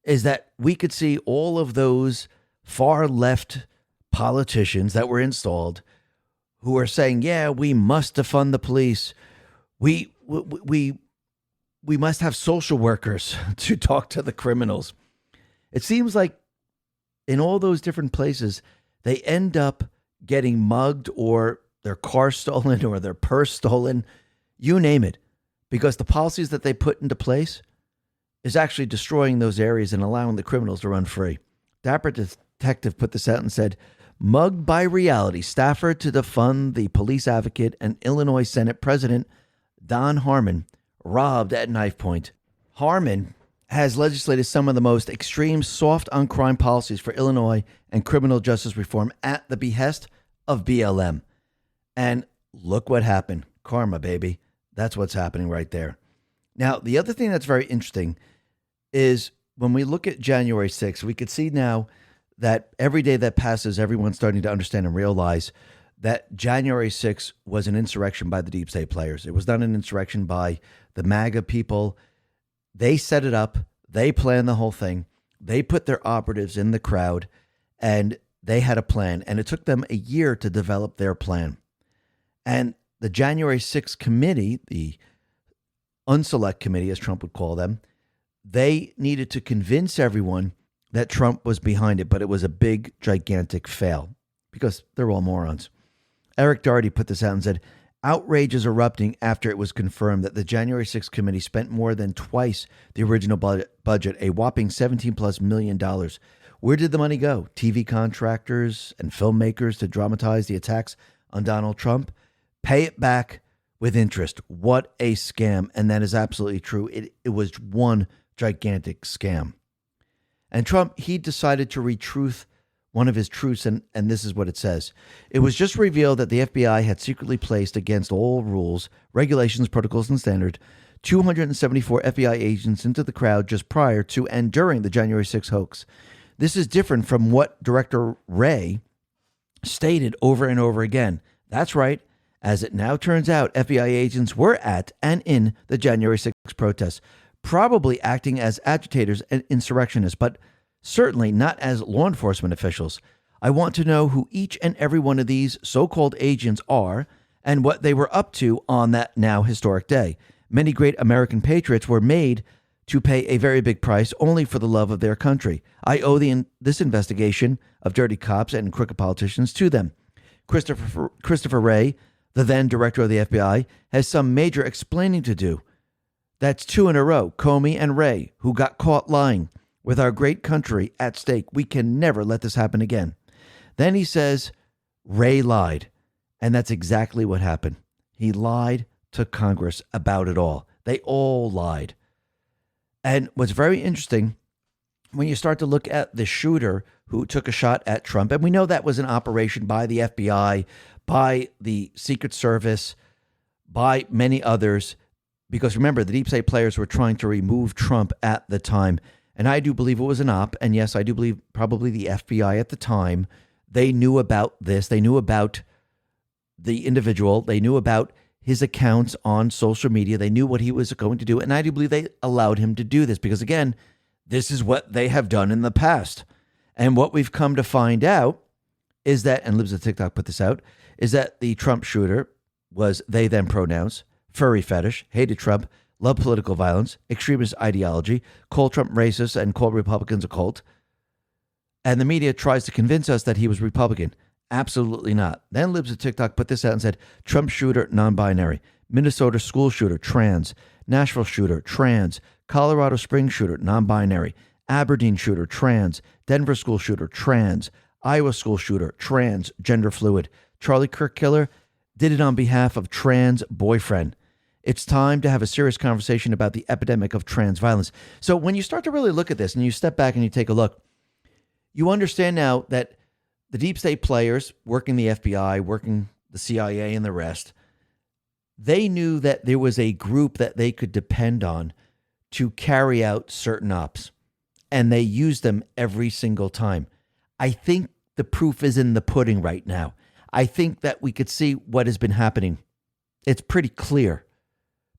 is that we could see all of those far left politicians that were installed who are saying, yeah, we must defund the police. We must have social workers to talk to the criminals. It seems like in all those different places, they end up getting mugged or their car stolen or their purse stolen, you name it, because the policies that they put into place is actually destroying those areas and allowing the criminals to run free. Dapper Detective put this out and said, "Mugged by reality, staffer to defund the police advocate and Illinois Senate President Don Harmon robbed at knife point." Harmon has legislated some of the most extreme soft on crime policies for Illinois and criminal justice reform at the behest of BLM. And look what happened. Karma, baby. That's what's happening right there. Now, the other thing that's very interesting is when we look at January 6th, we could see now that every day that passes, everyone's starting to understand and realize that January 6th was an insurrection by the deep state players. It was not an insurrection by the MAGA people. They set it up. They planned the whole thing. They put their operatives in the crowd, and they had a plan. And it took them a year to develop their plan. And the January 6th committee, the unselect committee, as Trump would call them, they needed to convince everyone that Trump was behind it, but it was a big, gigantic fail because they're all morons. Eric Doherty put this out and said, outrage is erupting after it was confirmed that the January 6th committee spent more than twice the original budget, a whopping $17+ million. Where did the money go? TV contractors and filmmakers to dramatize the attacks on Donald Trump? Pay it back with interest. What a scam. And that is absolutely true. It was one gigantic scam. And Trump, he decided to retruth one of his truths, and this is what it says. It was just revealed that the FBI had secretly placed against all rules, regulations, protocols, and standards 274 FBI agents into the crowd just prior to and during the January 6th hoax. This is different from what Director Wray stated over and over again. That's right. As it now turns out, FBI agents were at and in the January 6th protests, probably acting as agitators and insurrectionists, but certainly not as law enforcement officials. I want to know who each and every one of these so-called agents are and what they were up to on that now historic day. Many great American patriots were made to pay a very big price only for the love of their country. I owe this investigation of dirty cops and crooked politicians to them. Christopher Wray, the then director of the FBI, has some major explaining to do. That's two in a row, Comey and Wray, who got caught lying. With our great country at stake, we can never let this happen again. Then he says, Wray lied. And that's exactly what happened. He lied to Congress about it all. They all lied. And what's very interesting, when you start to look at the shooter who took a shot at Trump, and we know that was an operation by the FBI, by the Secret Service, by many others, because remember, the deep state players were trying to remove Trump at the time. And I do believe it was an op. And yes, I do believe probably the FBI at the time, they knew about this. They knew about the individual. They knew about his accounts on social media. They knew what he was going to do. And I do believe they allowed him to do this because, again, this is what they have done in the past. And what we've come to find out is that, and Libs of TikTok put this out, is that the Trump shooter was they them pronouns, furry fetish, hated Trump, loved political violence, extremist ideology, called Trump racist, and called Republicans a cult. And the media tries to convince us that he was Republican. Absolutely not. Then Libs of TikTok put this out and said, Trump shooter, non-binary. Minnesota school shooter, trans. Nashville shooter, trans. Colorado Springs shooter, non-binary. Aberdeen shooter, trans. Denver school shooter, trans. Iowa school shooter, trans, gender fluid. Charlie Kirk killer did it on behalf of trans boyfriend. It's time to have a serious conversation about the epidemic of trans violence. So when you start to really look at this and you step back and you take a look, you understand now that the deep state players working the FBI, working the CIA and the rest, they knew that there was a group that they could depend on to carry out certain ops. And they used them every single time. I think the proof is in the pudding right now. I think that we could see what has been happening. It's pretty clear.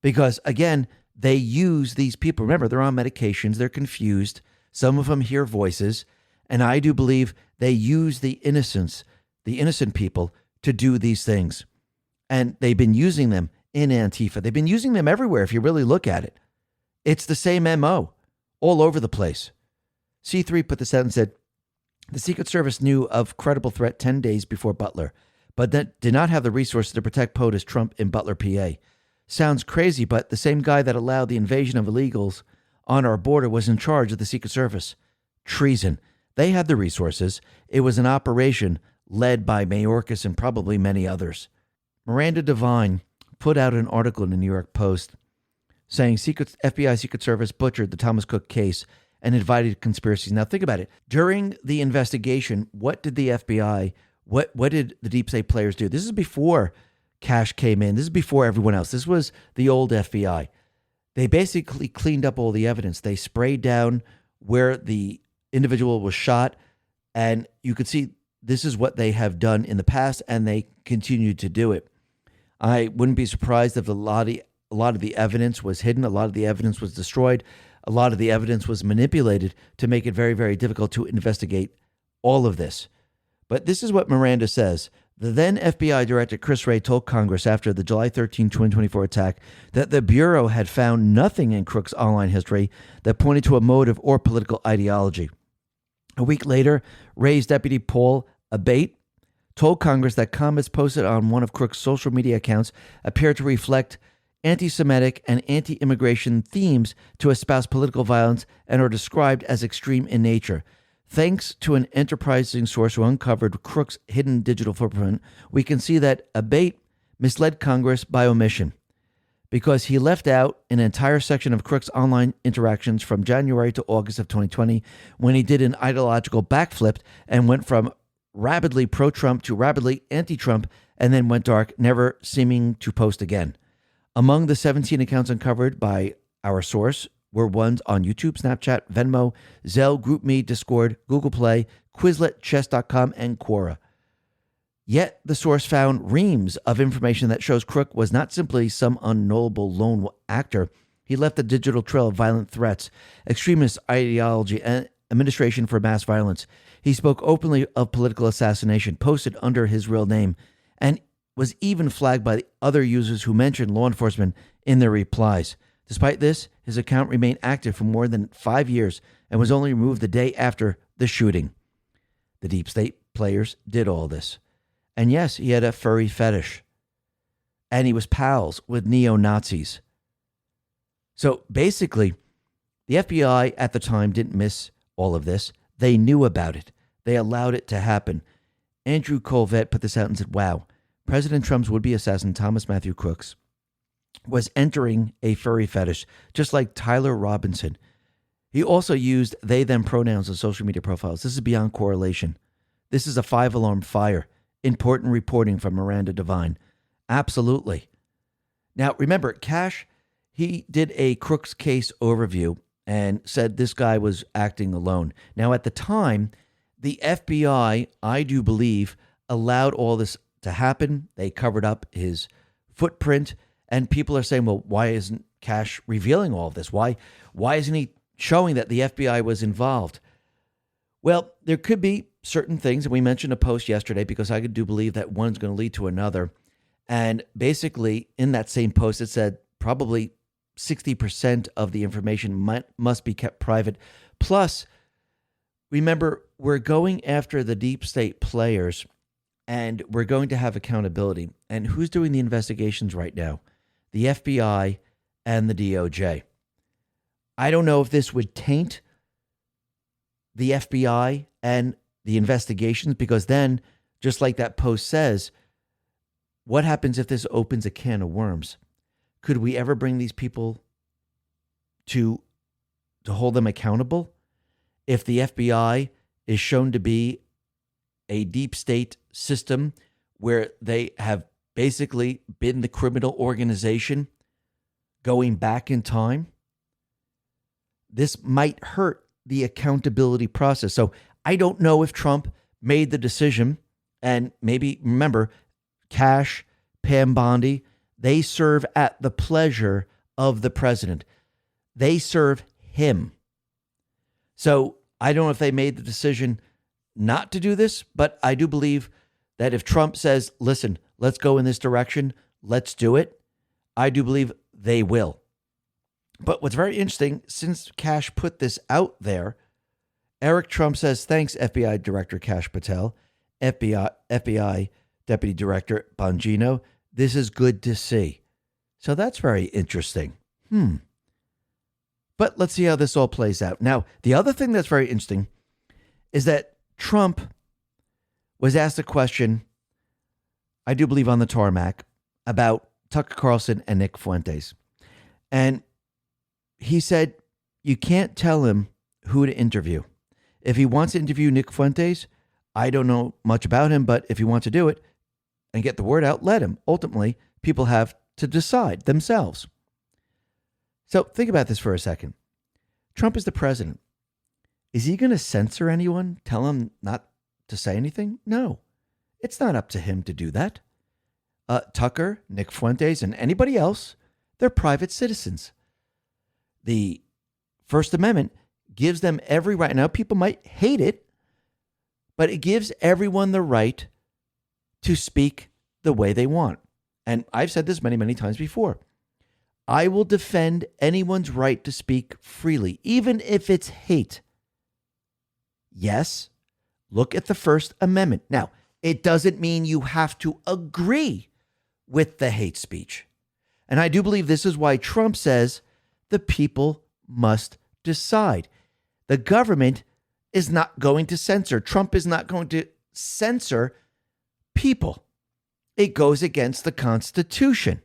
Because, again, they use these people. Remember, they're on medications. They're confused. Some of them hear voices. And I do believe they use the innocent people, to do these things. And they've been using them in Antifa. They've been using them everywhere if you really look at it. It's the same MO all over the place. C3 put this out and said, the Secret Service knew of credible threat 10 days before Butler, but that did not have the resources to protect POTUS Trump in Butler, PA. Sounds crazy, but the same guy that allowed the invasion of illegals on our border was in charge of the Secret Service. Treason. They had the resources. It was an operation led by Mayorkas and probably many others. Miranda Devine put out an article in the New York Post saying FBI Secret Service butchered the Thomas Cook case and invited conspiracies. Now think about it. During the investigation, what did the FBI, what did the deep state players do? This is before Cash came in. This is before everyone else. This was the old FBI. They basically cleaned up all the evidence. They sprayed down where the individual was shot, and you could see this is what they have done in the past, and they continue to do it. I wouldn't be surprised if a lot of the evidence was hidden. A lot of the evidence was destroyed. A lot of the evidence was manipulated to make it very, very difficult to investigate all of this. But this is what Miranda says. The then FBI Director Chris Wray told Congress after the July 13, 2024 attack that the Bureau had found nothing in Crook's online history that pointed to a motive or political ideology. A week later, Wray's deputy Paul Abate told Congress that comments posted on one of Crook's social media accounts appeared to reflect anti-Semitic and anti-immigration themes to espouse political violence and are described as extreme in nature. Thanks to an enterprising source who uncovered Crook's hidden digital footprint, we can see that Abate misled Congress by omission because he left out an entire section of Crook's online interactions from January to August of 2020 when he did an ideological backflip and went from rabidly pro-Trump to rabidly anti-Trump and then went dark, never seeming to post again. Among the 17 accounts uncovered by our source were ones on YouTube, Snapchat, Venmo, Zelle, GroupMe, Discord, Google Play, Quizlet, Chess.com, and Quora. Yet the source found reams of information that shows Crook was not simply some unknowable lone actor. He left a digital trail of violent threats, extremist ideology, and administration for mass violence. He spoke openly of political assassination, posted under his real name, and was even flagged by the other users who mentioned law enforcement in their replies. Despite this, his account remained active for more than 5 years and was only removed the day after the shooting. The deep state players did all this. And yes, he had a furry fetish. And he was pals with neo-Nazis. So basically, the FBI at the time didn't miss all of this. They knew about it. They allowed it to happen. Andrew Colvett put this out and said, wow, President Trump's would-be assassin Thomas Matthew Crooks was entering a furry fetish, just like Tyler Robinson. He also used they-them pronouns on social media profiles. This is beyond correlation. This is a 5-alarm fire. Important reporting from Miranda Devine. Absolutely. Now, remember, Cash, he did a Crooks case overview and said this guy was acting alone. Now, at the time, the FBI, I do believe, allowed all this to happen. They covered up his footprint, and people are saying, well, why isn't Cash revealing all of this? Why isn't he showing that the FBI was involved? Well, there could be certain things, and we mentioned a post yesterday because I do believe that one's going to lead to another. And basically, in that same post, it said probably 60% of the information must be kept private. Plus, remember, we're going after the deep state players, and we're going to have accountability. And who's doing the investigations right now? The FBI and the DOJ. I don't know if this would taint the FBI and the investigations, because then, just like that post says, what happens if this opens a can of worms? Could we ever bring these people to hold them accountable? If the FBI is shown to be a deep state system where they have basically been the criminal organization going back in time, this might hurt the accountability process. So I don't know if Trump made the decision, and maybe, remember, Cash, Pam Bondi, they serve at the pleasure of the president. They serve him. So I don't know if they made the decision not to do this, but I do believe that if Trump says, listen, let's go in this direction, let's do it, I do believe they will. But what's very interesting, since Cash put this out there, Eric Trump says, thanks, FBI Director Kash Patel, FBI Deputy Director Bongino. This is good to see. So that's very interesting. But let's see how this all plays out. Now, the other thing that's very interesting is that Trump was asked a question, I do believe on the tarmac, about Tucker Carlson and Nick Fuentes. And he said, you can't tell him who to interview. If he wants to interview Nick Fuentes, I don't know much about him, but if he wants to do it and get the word out, let him. Ultimately, people have to decide themselves. So think about this for a second. Trump is the president. Is he going to censor anyone, tell him not to say anything? No, it's not up to him to do that. Tucker, Nick Fuentes, and anybody else, they're private citizens. The First Amendment gives them every right. Now, people might hate it, but it gives everyone the right to speak the way they want. And I've said this many, many times before. I will defend anyone's right to speak freely, even if it's hate. Yes, look at the First Amendment. Now, it doesn't mean you have to agree with the hate speech. And I do believe this is why Trump says the people must decide. The government is not going to censor. Trump is not going to censor people. It goes against the Constitution.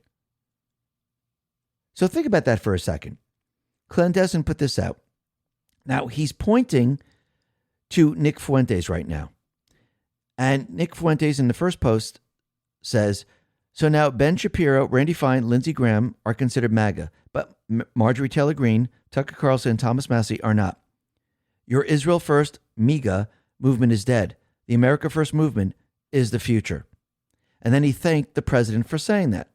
So think about that for a second. Clandestine put this out. Now, he's pointing to Nick Fuentes right now. And Nick Fuentes in the first post says, So now Ben Shapiro, Randy Fine, Lindsey Graham are considered MAGA, but Marjorie Taylor Greene, Tucker Carlson, and Thomas Massie are not. Your Israel First, MAGA, movement is dead. The America First movement is the future. And then he thanked the president for saying that.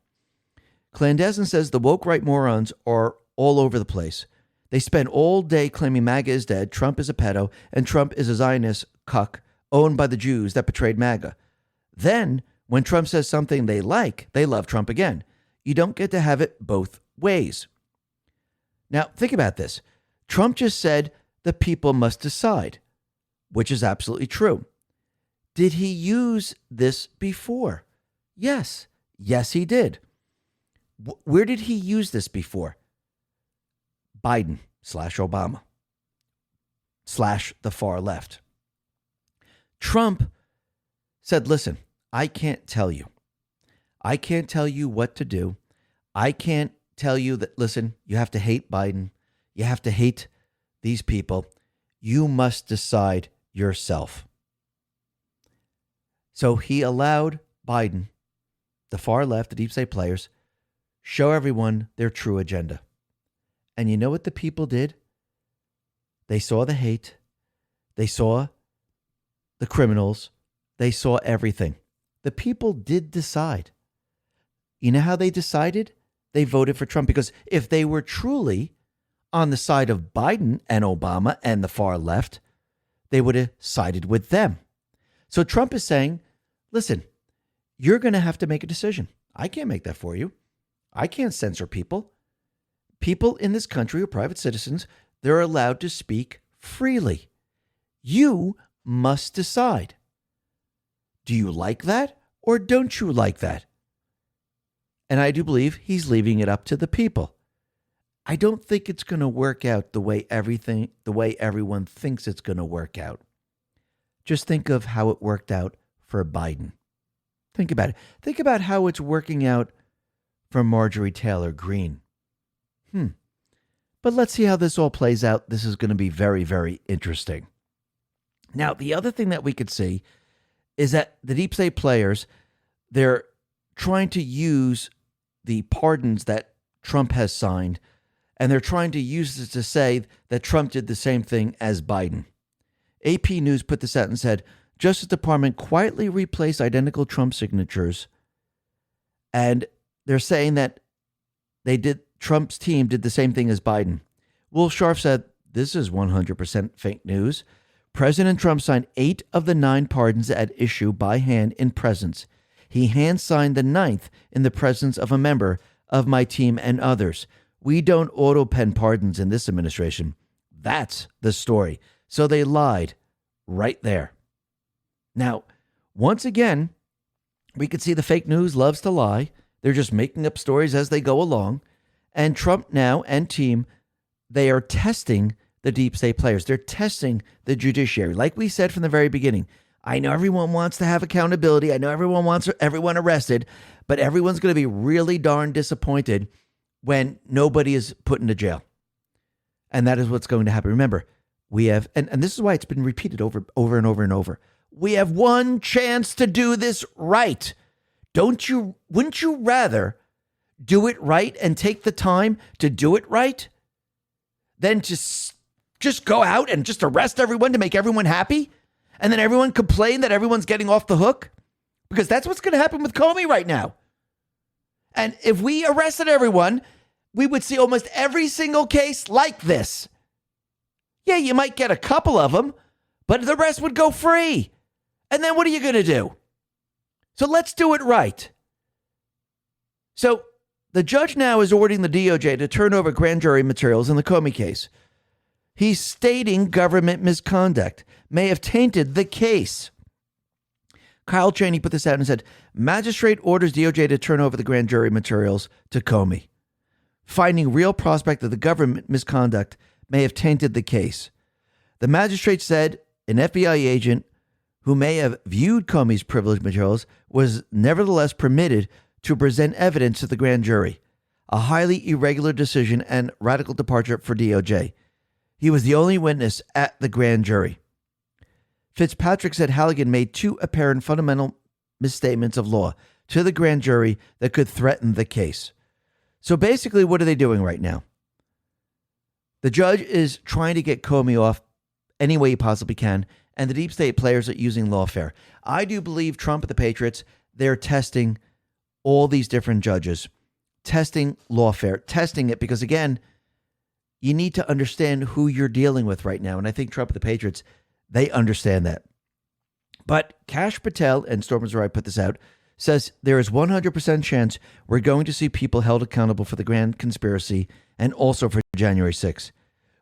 Clandestine says the woke right morons are all over the place. They spend all day claiming MAGA is dead, Trump is a pedo, and Trump is a Zionist cuck owned by the Jews that betrayed MAGA. Then, when Trump says something they like, they love Trump again. You don't get to have it both ways. Now, think about this. Trump just said the people must decide, which is absolutely true. Did he use this before? Yes. Yes, he did. Where did he use this before? Biden / Obama / the far left. Trump said, listen, I can't tell you. I can't tell you what to do. I can't tell you that, listen, you have to hate Biden. You have to hate these people. You must decide yourself. So he allowed Biden, the far left, the deep state players, show everyone their true agenda. And you know what the people did? They saw the hate. They saw the criminals. They saw everything. The people did decide. You know how they decided? They voted for Trump, because if they were truly on the side of Biden and Obama and the far left, they would have sided with them. So Trump is saying, listen, you're going to have to make a decision. I can't make that for you. I can't censor people. People in this country are private citizens. They're allowed to speak freely. You must decide. Do you like that or don't you like that? And I do believe he's leaving it up to the people. I don't think it's going to work out the way everyone thinks it's going to work out. Just think of how it worked out for Biden. Think about it. Think about how it's working out for Marjorie Taylor Greene. But let's see how this all plays out. This is going to be very, very interesting. Now, the other thing that we could see is that the deep state players, they're trying to use the pardons that Trump has signed, and they're trying to use it to say that Trump did the same thing as Biden. AP News put this out and said, Justice Department quietly replaced identical Trump signatures, and they're saying that Trump's team did the same thing as Biden. Wolf Sharf said, this is 100% fake news. President Trump signed 8 of the 9 pardons at issue by hand in presence. He hand-signed the 9th in the presence of a member of my team and others. We don't auto-pen pardons in this administration. That's the story. So they lied right there. Now, once again, we could see the fake news loves to lie. They're just making up stories as they go along. And Trump now and team, they are testing the deep state players. They're testing the judiciary. Like we said from the very beginning, I know everyone wants to have accountability. I know everyone wants everyone arrested, but everyone's going to be really darn disappointed when nobody is put into jail. And that is what's going to happen. Remember, we have, and this is why it's been repeated over and over and over. We have one chance to do this right. Wouldn't you rather do it right and take the time to do it right than to just go out and just arrest everyone to make everyone happy? And then everyone complain that everyone's getting off the hook? Because that's what's going to happen with Comey right now. And if we arrested everyone, we would see almost every single case like this. Yeah, you might get a couple of them, but the rest would go free. And then what are you going to do? So let's do it right. So the judge now is ordering the DOJ to turn over grand jury materials in the Comey case. He's stating government misconduct may have tainted the case. Kyle Cheney put this out and said, magistrate orders DOJ to turn over the grand jury materials to Comey, finding real prospect of the government misconduct may have tainted the case. The magistrate said an FBI agent who may have viewed Comey's privileged materials was nevertheless permitted to present evidence to the grand jury, a highly irregular decision and radical departure for DOJ. He was the only witness at the grand jury. Fitzpatrick said Halligan made 2 apparent fundamental misstatements of law to the grand jury that could threaten the case. So basically, what are they doing right now? The judge is trying to get Comey off any way he possibly can, and the deep state players are using lawfare. I do believe Trump and the Patriots, they're testing all these different judges, testing lawfare, testing it because, again, you need to understand who you're dealing with right now. And I think Trump and the Patriots, they understand that. But Kash Patel, and Storm Arai put this out, says there is 100% chance we're going to see people held accountable for the grand conspiracy and also for January 6th.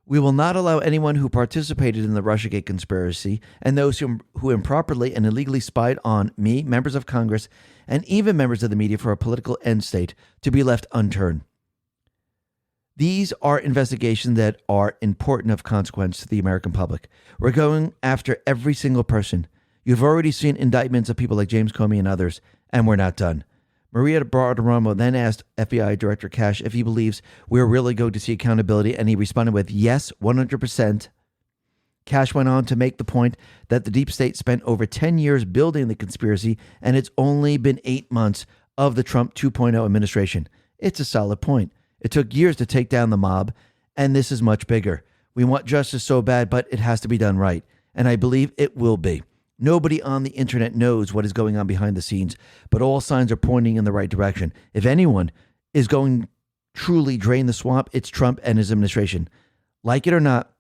We will not allow anyone who participated in the Russiagate conspiracy and those who improperly and illegally spied on me, members of Congress, and even members of the media for a political end state to be left unturned. These are investigations that are important of consequence to the American public. We're going after every single person. You've already seen indictments of people like James Comey and others, and we're not done. Maria Bartiromo then asked FBI Director Kash if he believes we're really going to see accountability, and he responded with, yes, 100%. Kash went on to make the point that the deep state spent over 10 years building the conspiracy, and it's only been 8 months of the Trump 2.0 administration. It's a solid point. It took years to take down the mob, and this is much bigger. We want justice so bad, but it has to be done right, and I believe it will be. Nobody on the internet knows what is going on behind the scenes, but all signs are pointing in the right direction. If anyone is going to truly drain the swamp, it's Trump and his administration. Like it or not,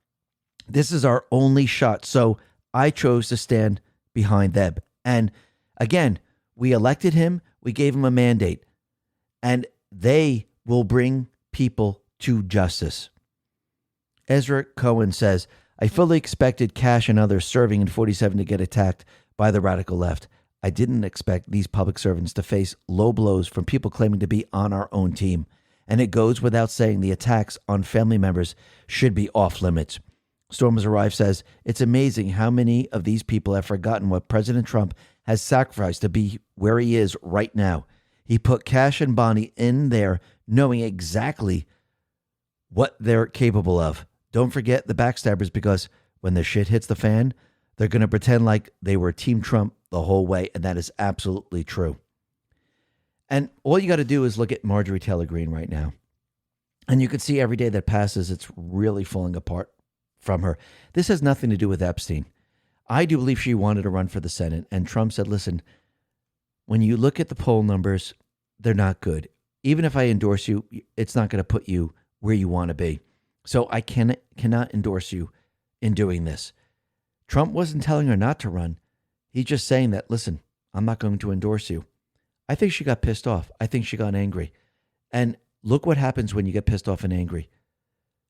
this is our only shot. So I chose to stand behind them. And again, we elected him. We gave him a mandate. And they will bring people to justice. Ezra Cohen says, I fully expected Kash and others serving in 47 to get attacked by the radical left. I didn't expect these public servants to face low blows from people claiming to be on our own team. And it goes without saying the attacks on family members should be off limits. Storm Has Arrived says, it's amazing how many of these people have forgotten what President Trump has sacrificed to be where he is right now. He put Kash and Bonnie in there knowing exactly what they're capable of. Don't forget the backstabbers, because when the shit hits the fan, they're going to pretend like they were Team Trump the whole way, and that is absolutely true. And all you got to do is look at Marjorie Taylor Greene right now. And you can see every day that passes, it's really falling apart from her. This has nothing to do with Epstein. I do believe she wanted to run for the Senate, and Trump said, listen, when you look at the poll numbers, they're not good. Even if I endorse you, it's not going to put you where you want to be. So I cannot endorse you in doing this. Trump wasn't telling her not to run. He's just saying that, listen, I'm not going to endorse you. I think she got pissed off. I think she got angry. And look what happens when you get pissed off and angry.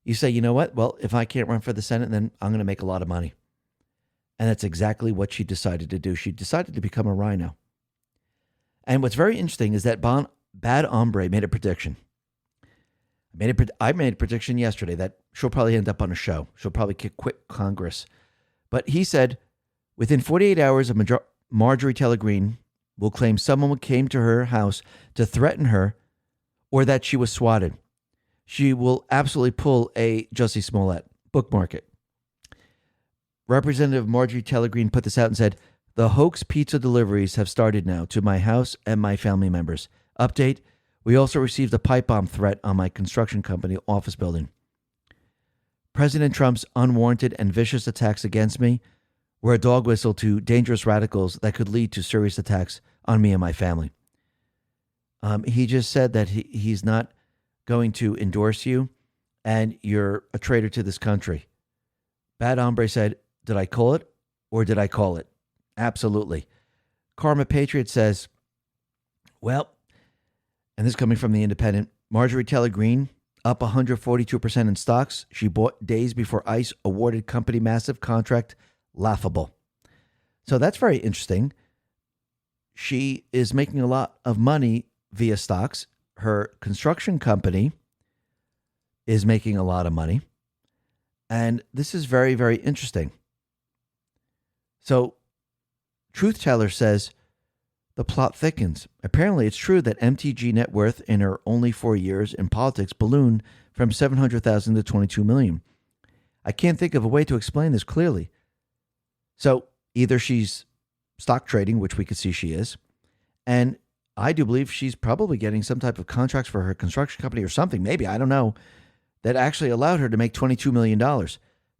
You say, you know what? Well, if I can't run for the Senate, then I'm going to make a lot of money. And that's exactly what she decided to do. She decided to become a rhino. And what's very interesting is that Bad Hombre made a prediction. I made a prediction yesterday that she'll probably end up on a show. She'll probably quit Congress. But he said, within 48 hours of Marjorie Taylor Greene will claim someone came to her house to threaten her or that she was swatted. She will absolutely pull a Jussie Smollett. Bookmark it. Representative Marjorie Taylor Greene put this out and said, the hoax pizza deliveries have started now to my house and my family members. Update. We also received a pipe bomb threat on my construction company office building. President Trump's unwarranted and vicious attacks against me were a dog whistle to dangerous radicals that could lead to serious attacks on me and my family. He just said that he's not going to endorse you and you're a traitor to this country. Bad Hombre said, did I call it or did I call it? Absolutely. Karma Patriot says, well, and this is coming from The Independent, Marjorie Taylor Greene up 142% in stocks. She bought days before ICE awarded company massive contract. Laughable. So that's very interesting. She is making a lot of money via stocks. Her construction company is making a lot of money. And this is very, very interesting. So Truth Teller says, the plot thickens. Apparently, it's true that MTG net worth in her only 4 years in politics ballooned from $700,000 to $22 million. I can't think of a way to explain this clearly. So either she's stock trading, which we could see she is, and I do believe she's probably getting some type of contracts for her construction company or something, maybe, I don't know, that actually allowed her to make $22 million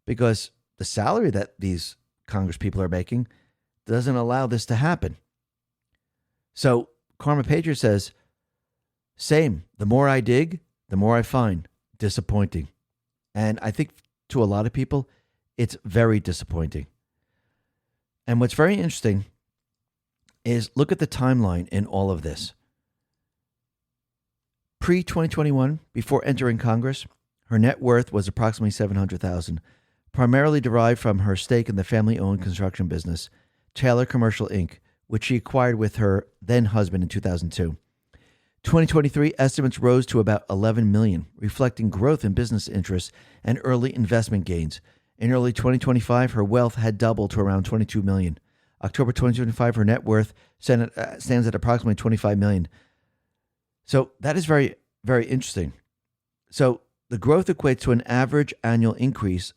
because the salary that these Congress people are making doesn't allow this to happen. So Karma Patriot says, same. The more I dig, the more I find. Disappointing. And I think to a lot of people, it's very disappointing. And what's very interesting is look at the timeline in all of this. Pre-2021, before entering Congress, her net worth was approximately $700,000, primarily derived from her stake in the family-owned construction business, Taylor Commercial Inc., which she acquired with her then-husband in 2002. 2023 estimates rose to about $11 million, reflecting growth in business interests and early investment gains. In early 2025, her wealth had doubled to around $22 million. October 2025, her net worth stands at approximately $25 million. So that is very, very interesting. So the growth equates to an average annual increase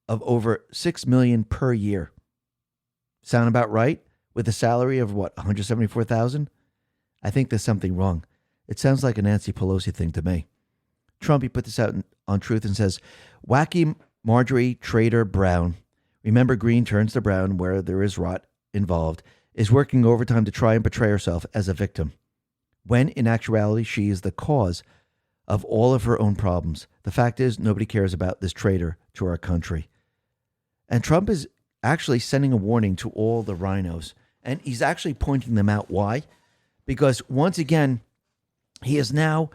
of over $6 million per year. Sound about right? With a salary of what, $174,000? I think there's something wrong. It sounds like a Nancy Pelosi thing to me. Trump, he put this out on Truth and says, wacky Marjorie Trader Brown, remember green turns to brown where there is rot involved, is working overtime to try and portray herself as a victim, when in actuality she is the cause of all of her own problems. The fact is, nobody cares about this traitor to our country. And Trump is actually sending a warning to all the rhinos, and he's actually pointing them out. Why? Because once again, he is now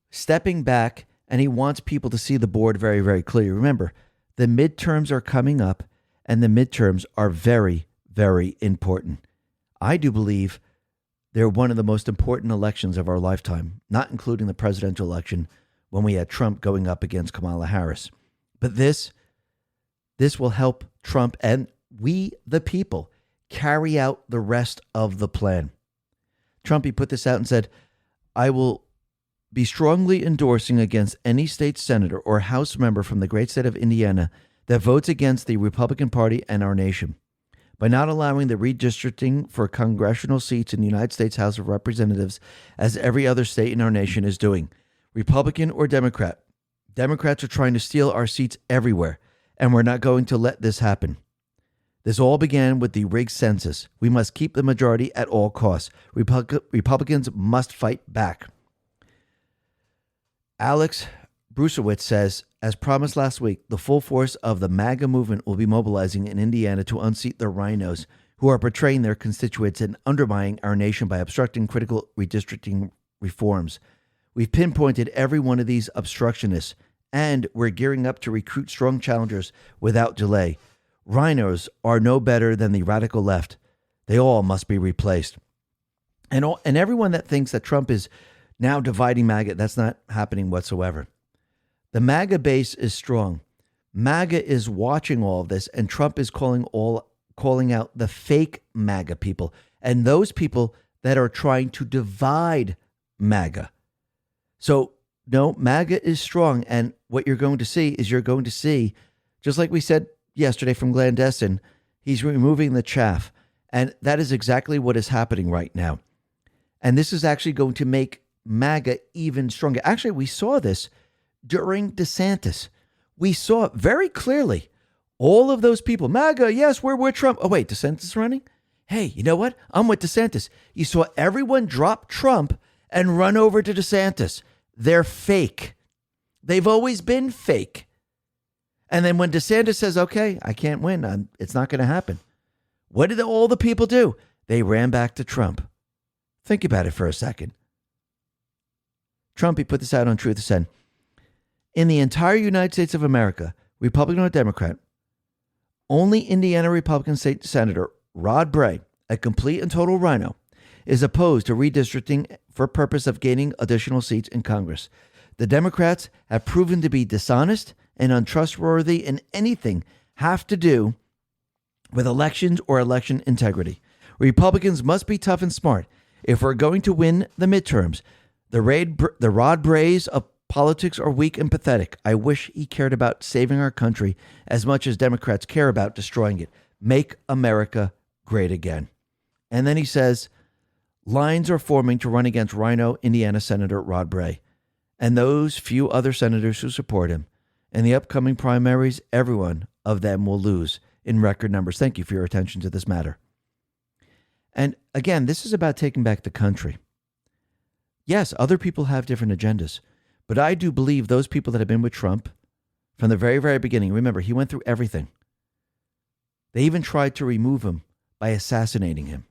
stepping back and he wants people to see the board very, very clearly. Remember, the midterms are coming up and the midterms are very, very important. I do believe they're one of the most important elections of our lifetime, not including the presidential election when we had Trump going up against Kamala Harris. But this will help Trump and we, the people, carry out the rest of the plan. Trump, he put this out and said, I will be strongly endorsing against any state senator or House member from the great state of Indiana that votes against the Republican Party and our nation. By not allowing the redistricting for congressional seats in the United States House of Representatives, as every other state in our nation is doing, Republican or Democrat. Democrats are trying to steal our seats everywhere, and we're not going to let this happen. This all began with the rigged census. We must keep the majority at all costs. Republicans must fight back. Alex Brusewitz says, as promised last week, the full force of the MAGA movement will be mobilizing in Indiana to unseat the rhinos who are betraying their constituents and undermining our nation by obstructing critical redistricting reforms. We've pinpointed every one of these obstructionists, and we're gearing up to recruit strong challengers without delay. Rhinos are no better than the radical left. They all must be replaced. And everyone that thinks that Trump is now dividing MAGA, that's not happening whatsoever. The MAGA base is strong. MAGA is watching all of this, and Trump is calling out the fake MAGA people and those people that are trying to divide MAGA. So, no, MAGA is strong, and what you're going to see is just like we said yesterday from Glandesson, he's removing the chaff. And that is exactly what is happening right now. And this is actually going to make MAGA even stronger. Actually, we saw this during DeSantis. We saw it very clearly. All of those people, MAGA, yes, we're with Trump. Oh, wait, DeSantis is running? Hey, you know what? I'm with DeSantis. You saw everyone drop Trump and run over to DeSantis. They're fake. They've always been fake. And then when DeSantis says, okay, I can't win, it's not going to happen. What did all the people do? They ran back to Trump. Think about it for a second. Trump, he put this out on Truth and said, in the entire United States of America, Republican or Democrat, only Indiana Republican State Senator Rod Bray, a complete and total rhino, is opposed to redistricting for purpose of gaining additional seats in Congress. The Democrats have proven to be dishonest and untrustworthy in anything have to do with elections or election integrity. Republicans must be tough and smart. If we're going to win the midterms, the Rod Brays of politics are weak and pathetic. I wish he cared about saving our country as much as Democrats care about destroying it. Make America great again. And then he says, lines are forming to run against Rhino, Indiana Senator Rod Bray, and those few other senators who support him. In the upcoming primaries, every one of them will lose in record numbers. Thank you for your attention to this matter. And again, this is about taking back the country. Yes, other people have different agendas, but I do believe those people that have been with Trump from the very, very beginning, remember, he went through everything. They even tried to remove him by assassinating him.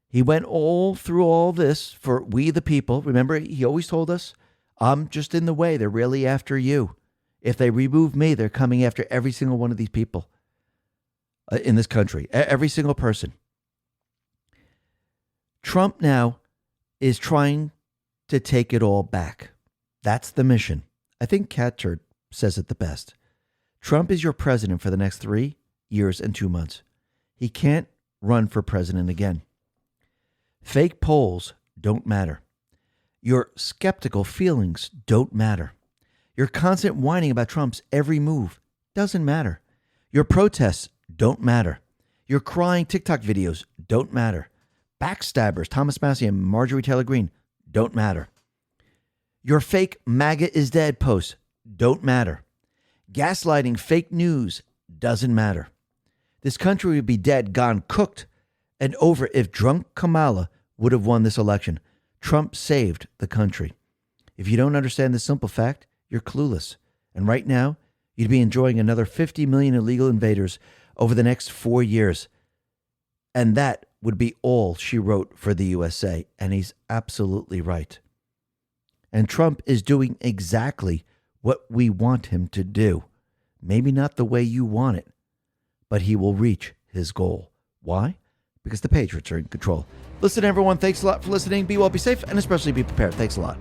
He went all through all this for we the people. Remember, he always told us, I'm just in the way. They're really after you. If they remove me, they're coming after every single one of these people in this country, every single person. Trump now is trying to take it all back. That's the mission. I think Cat Turd says it the best. Trump is your president for the next 3 years and 2 months. He can't run for president again. Fake polls don't matter. Your skeptical feelings don't matter. Your constant whining about Trump's every move doesn't matter. Your protests don't matter. Your crying TikTok videos don't matter. Backstabbers, Thomas Massey and Marjorie Taylor Greene, don't matter. Your fake MAGA is dead posts don't matter. Gaslighting, fake news doesn't matter. This country would be dead, gone, cooked, and over if drunk Kamala would have won this election. Trump saved the country. If you don't understand this simple fact, you're clueless. And right now, you'd be enjoying another 50 million illegal invaders over the next 4 years. And that would be all she wrote for the USA. And he's absolutely right. And Trump is doing exactly what we want him to do. Maybe not the way you want it, but he will reach his goal. Why? Because the Patriots are in control. Listen, everyone, thanks a lot for listening. Be well, be safe, and especially be prepared. Thanks a lot.